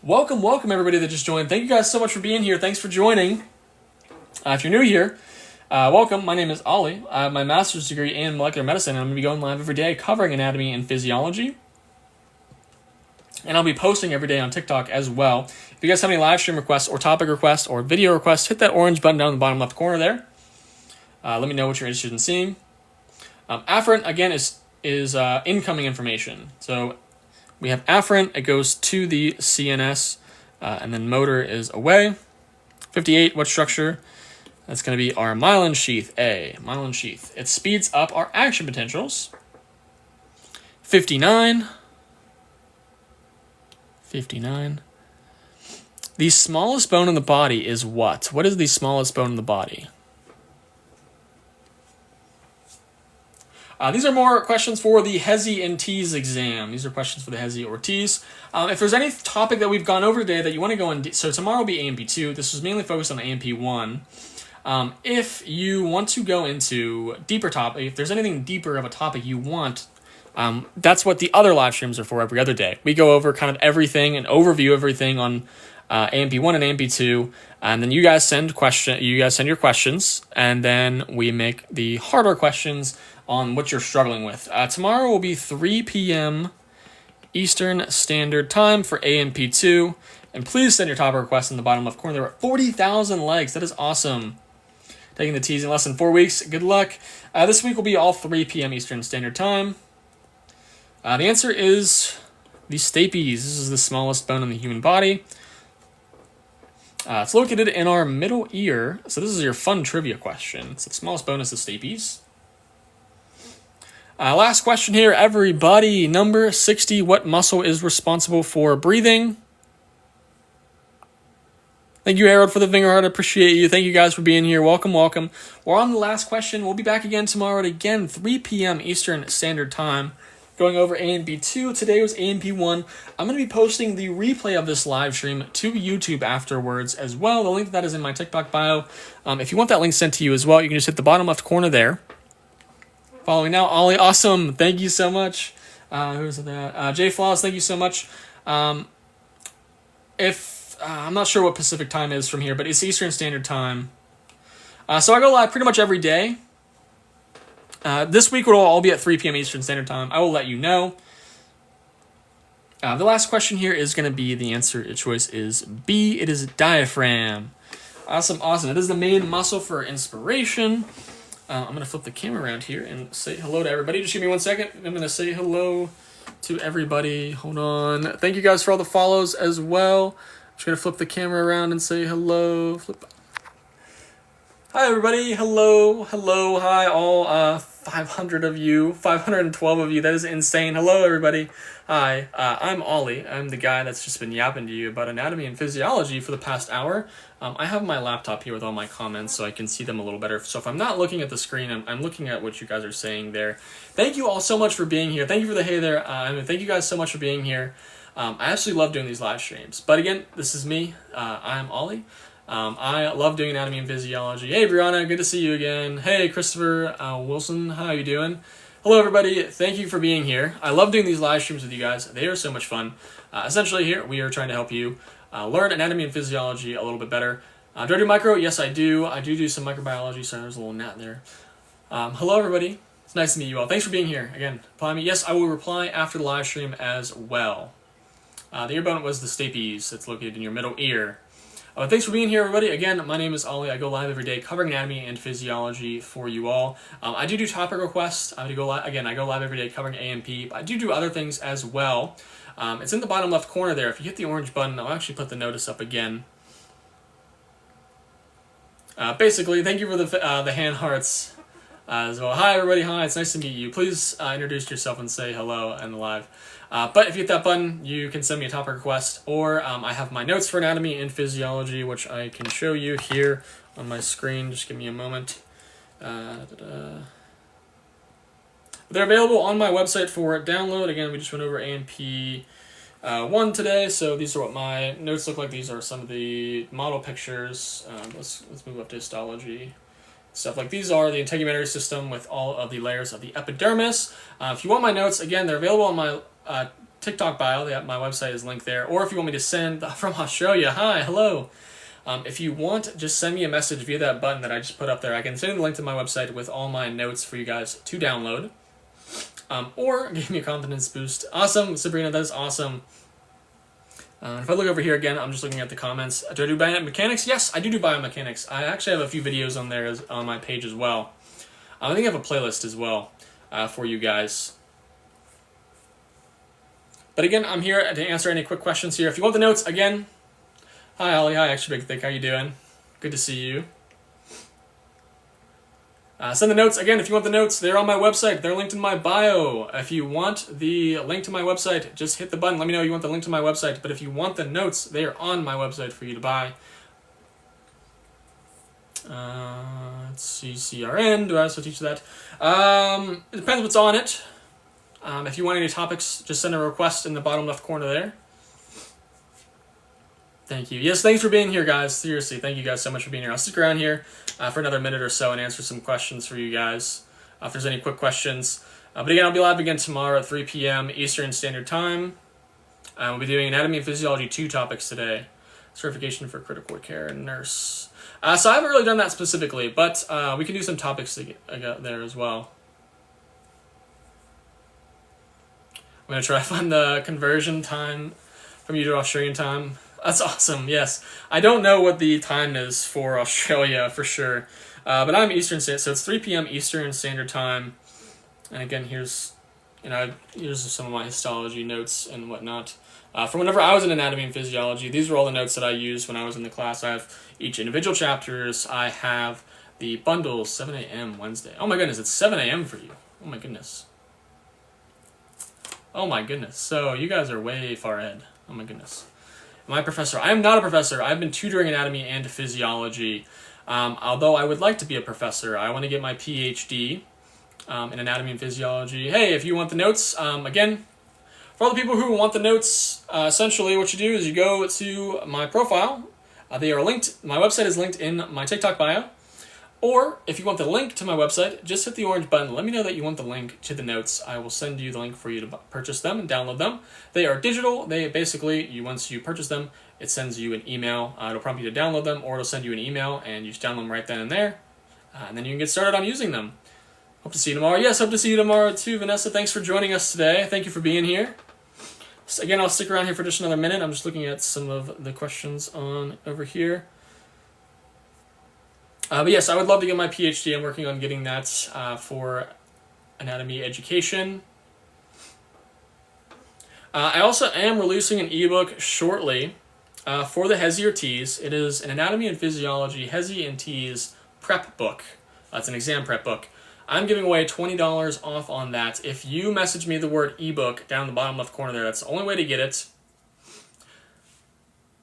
Welcome, everybody that just joined. Thank you guys so much for being here. Thanks for joining. If you're new here, welcome. My name is Ollie. I have my master's degree in molecular medicine, and I'm going to be going live every day covering anatomy and physiology. And I'll be posting every day on TikTok as well. If you guys have any live stream requests or topic requests or video requests, hit that orange button down in the bottom left corner there. Let me know what you're interested in seeing. Afferent, again, is incoming information. So we have afferent, it goes to the CNS, and then motor is away. 58, what structure? That's going to be our myelin sheath, A, myelin sheath. It speeds up our action potentials. 59. The smallest bone in the body is what? What is the smallest bone in the body? These are more questions for the HESI and TEAS exam. These are questions for the HESI or TEAS. If there's any topic that we've gone over today that you want to go in, so tomorrow will be AMP2. This was mainly focused on AMP1. If you want to go into deeper topic, if there's anything deeper of a topic you want, that's what the other live streams are for every other day. We go over kind of everything and overview everything on AMP1 and AMP2, and then you guys send your questions, and then we make the harder questions on what you're struggling with. Tomorrow will be 3 p.m. Eastern Standard Time for AMP2, and please send your topic requests in the bottom left corner. There are 40,000 likes. That is awesome. Taking the TEAS in less than 4 weeks. Good luck. This week will be all 3 p.m. Eastern Standard Time. The answer is the stapes. This is the smallest bone in the human body. It's located in our middle ear. So this is your fun trivia question. So the smallest bone is the stapes. Last question here, everybody. Number 60. What muscle is responsible for breathing? Thank you, Harold, for the finger heart. I appreciate you. Thank you guys for being here. Welcome. We're on the last question. We'll be back again tomorrow at 3 p.m. Eastern Standard Time. Going over AMP2. Today was AMP1. I'm going to be posting the replay of this live stream to YouTube afterwards as well. The link to that is in my TikTok bio. If you want that link sent to you as well, you can just hit the bottom left corner there. Following now, Ollie. Awesome. Thank you so much. Who's that? Jay Flawless, thank you so much. I'm not sure what Pacific time is from here, but it's Eastern Standard Time. So I go live pretty much every day. This week will all be at 3 p.m. Eastern Standard Time. I will let you know. The last question here is going to be, the answer choice is B. It is diaphragm. Awesome. It is the main muscle for inspiration. I'm going to flip the camera around here and say hello to everybody. Just give me 1 second. I'm going to say hello to everybody. Hold on. Thank you guys for all the follows as well. I'm just going to flip the camera around and say hello. Flip. Hi, everybody. Hello. Hello. Hi, all 500 of you. 512 of you. That is insane. Hello, everybody. Hi. I'm Ollie. I'm the guy that's just been yapping to you about anatomy and physiology for the past hour. I have my laptop here with all my comments so I can see them a little better. So if I'm not looking at the screen, I'm looking at what you guys are saying there. Thank you all so much for being here. Thank you for the hey there. Thank you guys so much for being here. I absolutely love doing these live streams. But again, this is me. I'm Ollie. I love doing anatomy and physiology. Hey, Brianna, good to see you again. Hey, Christopher Wilson, how are you doing? Hello, everybody. Thank you for being here. I love doing these live streams with you guys. They are so much fun. Essentially, here we are trying to help you learn anatomy and physiology a little bit better. Do I do micro? Yes, I do. I do some microbiology. Sorry, there's a little gnat there. Hello, everybody. It's nice to meet you all. Thanks for being here. Again, reply me. Yes, I will reply after the live stream as well. The earbone was the stapes that's located in your middle ear. Thanks for being here, everybody. Again, my name is Ollie. I go live every day covering anatomy and physiology for you all. I do topic requests. I go live every day covering A&P. But I do other things as well. It's in the bottom left corner there. If you hit the orange button, I'll actually put the notice up again. Basically, thank you for the hand hearts as well. Hi, everybody. Hi, it's nice to meet you. Please introduce yourself and say hello in the live. But if you hit that button, you can send me a topic request, or I have my notes for anatomy and physiology, which I can show you here on my screen. Just give me a moment. They're available on my website for download. Again, we just went over A&P 1 today, so these are what my notes look like. These are some of the model pictures. Let's move up to histology. Stuff like these are the integumentary system with all of the layers of the epidermis. If you want my notes, again, they're available on my TikTok bio. My website is linked there. Or if you want me to send from Australia, hi, hello. If you want, just send me a message via that button that I just put up there. I can send you the link to my website with all my notes for you guys to download. Or give me a confidence boost. Awesome, Sabrina, that is awesome. If I look over here again, I'm just looking at the comments. Do I do biomechanics? Yes, I do biomechanics. I actually have a few videos on there on my page as well. I think I have a playlist as well for you guys. But again, I'm here to answer any quick questions here. If you want the notes, again, hi, Ollie. Hi, Extra Big Thick. How you doing? Good to see you. Send the notes. Again, if you want the notes, they're on my website. They're linked in my bio. If you want the link to my website, just hit the button. Let me know you want the link to my website. But if you want the notes, they are on my website for you to buy. Let's see, CRN. Do I also teach that? It depends what's on it. If you want any topics, just send a request in the bottom left corner there. Thank you. Yes, thanks for being here, guys. Seriously, thank you guys so much for being here. I'll stick around here for another minute or so and answer some questions for you guys, if there's any quick questions. But again, I'll be live again tomorrow at 3 p.m. Eastern Standard Time. We'll be doing Anatomy and Physiology 2 topics today. Certification for Critical Care Nurse. So I haven't really done that specifically, but we can do some topics there as well. I'm going to try to find the conversion time from you to Australian time. That's awesome, yes. I don't know what the time is for Australia for sure, but I'm Eastern Standard, so it's 3 p.m. Eastern Standard Time. And again, here's some of my histology notes and whatnot. From whenever I was in anatomy and physiology, these were all the notes that I used when I was in the class. I have each individual chapters. I have the bundles, 7 a.m. Wednesday. Oh my goodness, it's 7 a.m. for you. Oh my goodness. Oh my goodness. So you guys are way far ahead. Oh my goodness. Am I a professor? I am not a professor. I've been tutoring anatomy and physiology. Although I would like to be a professor. I want to get my PhD in anatomy and physiology. Hey, if you want the notes, again, for all the people who want the notes, essentially what you do is you go to my profile. They are linked. My website is linked in my TikTok bio. Or if you want the link to my website, just hit the orange button. Let me know that you want the link to the notes. I will send you the link for you to purchase them and download them. They are digital. They basically, once you purchase them, it sends you an email. It'll prompt you to download them, or it'll send you an email, and you just download them right then and there. And then you can get started on using them. Hope to see you tomorrow. Yes, hope to see you tomorrow too, Vanessa. Thanks for joining us today. Thank you for being here. So again, I'll stick around here for just another minute. I'm just looking at some of the questions on over here. But yes, I would love to get my PhD. I'm working on getting that for anatomy education. I also am releasing an ebook shortly for the HESI or TEAS. It is an anatomy and physiology HESI and TEAS prep book. It's an exam prep book. I'm giving away $20 off on that. If you message me the word ebook down in the bottom left corner there, that's the only way to get it.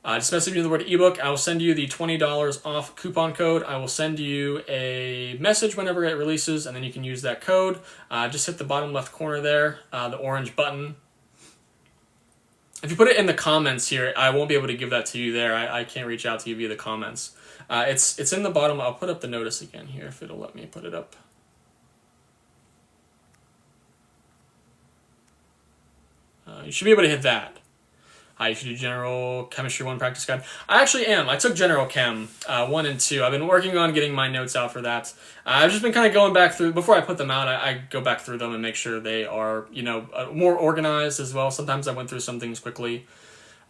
Just message me the word ebook. I will send you the $20 off coupon code. I will send you a message whenever it releases, and then you can use that code. Just hit the bottom left corner there, the orange button. If you put it in the comments here, I won't be able to give that to you there. I can't reach out to you via the comments. It's in the bottom. I'll put up the notice again here if it'll let me put it up. You should be able to hit that. You should do General Chemistry 1 Practice Guide. I actually am. I took General Chem 1 and 2. I've been working on getting my notes out for that. I've just been kind of going back through, before I put them out, I go back through them and make sure they are, more organized as well. Sometimes I went through some things quickly.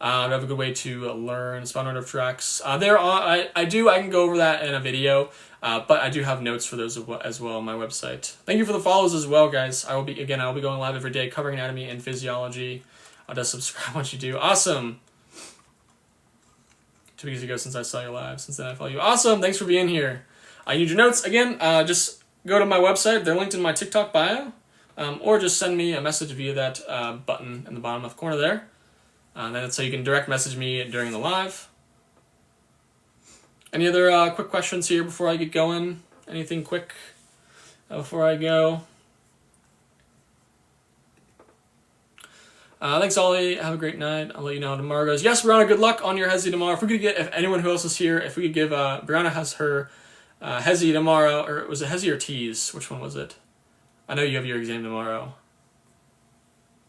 I have a good way to learn spinal nerve tracts. I can go over that in a video, but I do have notes for those as well on my website. Thank you for the follows as well, guys. I will be going live every day covering anatomy and physiology. Just subscribe once you do. Awesome. 2 weeks ago since I saw you live. Since then I follow you. Awesome. Thanks for being here. I need your notes. Again, just go to my website. They're linked in my TikTok bio. Or just send me a message via that button in the bottom left corner there. That's so you can direct message me during the live. Any other quick questions here before I get going? Anything quick before I go? Thanks, Ollie. Have a great night. I'll let you know how tomorrow goes. Yes, Brianna, good luck on your HESI tomorrow. If anyone who else is here, if we could give, Brianna has her HESI tomorrow, or was it HESI or TEAS? Which one was it? I know you have your exam tomorrow.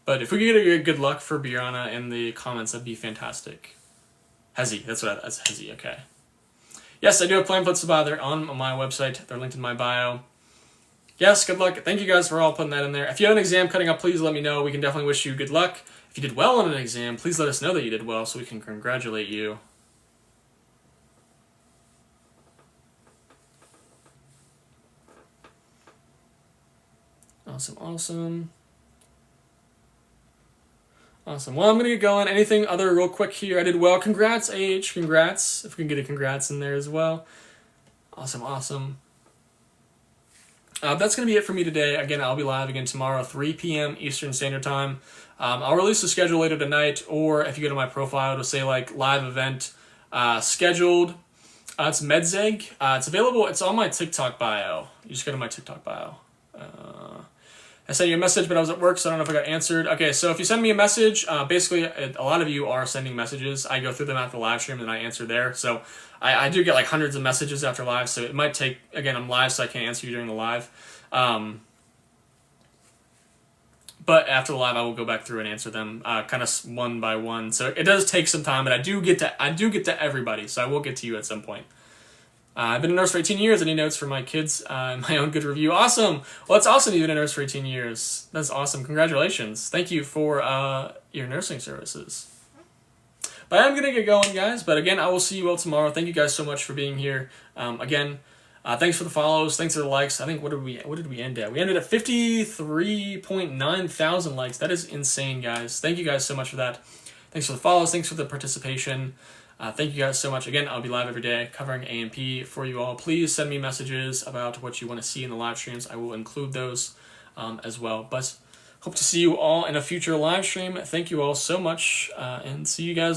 But if we could get a good luck for Brianna in the comments, that'd be fantastic. HESI, that's HESI, okay. Yes, I do have plan plates to buy. They're on my website. They're linked in my bio. Yes, good luck. Thank you guys for all putting that in there. If you have an exam coming up, please let me know. We can definitely wish you good luck. If you did well on an exam, please let us know that you did well so we can congratulate you. Awesome, awesome. Awesome. Well, I'm going to get going. Anything other real quick here? I did well. Congrats, AH. Congrats. If we can get a congrats in there as well. Awesome, awesome. That's going to be it for me today. Again, I'll be live again tomorrow, 3 p.m. Eastern Standard Time. I'll release the schedule later tonight, or if you go to my profile, it'll say like live event scheduled. It's MedZeg. It's available. It's on my TikTok bio. You just go to my TikTok bio. I sent you a message, but I was at work, so I don't know if I got answered. Okay, so if you send me a message, basically, a lot of you are sending messages. I go through them after the live stream, and I answer there. So I do get like hundreds of messages after live, so it might take, again, I'm live, so I can't answer you during the live. But after the live, I will go back through and answer them kind of one by one. So it does take some time, but I do get to everybody, so I will get to you at some point. I've been a nurse for 18 years. I need notes for my kids and my own good review. Awesome. Well, it's awesome you've been a nurse for 18 years. That's awesome. Congratulations. Thank you for your nursing services. But I'm going to get going, guys. But again, I will see you all tomorrow. Thank you guys so much for being here. Again, thanks for the follows. Thanks for the likes. I think, what did we end at? We ended at 53.9 thousand likes. That is insane, guys. Thank you guys so much for that. Thanks for the follows. Thanks for the participation. Thank you guys so much. Again, I'll be live every day covering A&P for you all. Please send me messages about what you want to see in the live streams. I will include those as well. But hope to see you all in a future live stream. Thank you all so much, and see you guys later.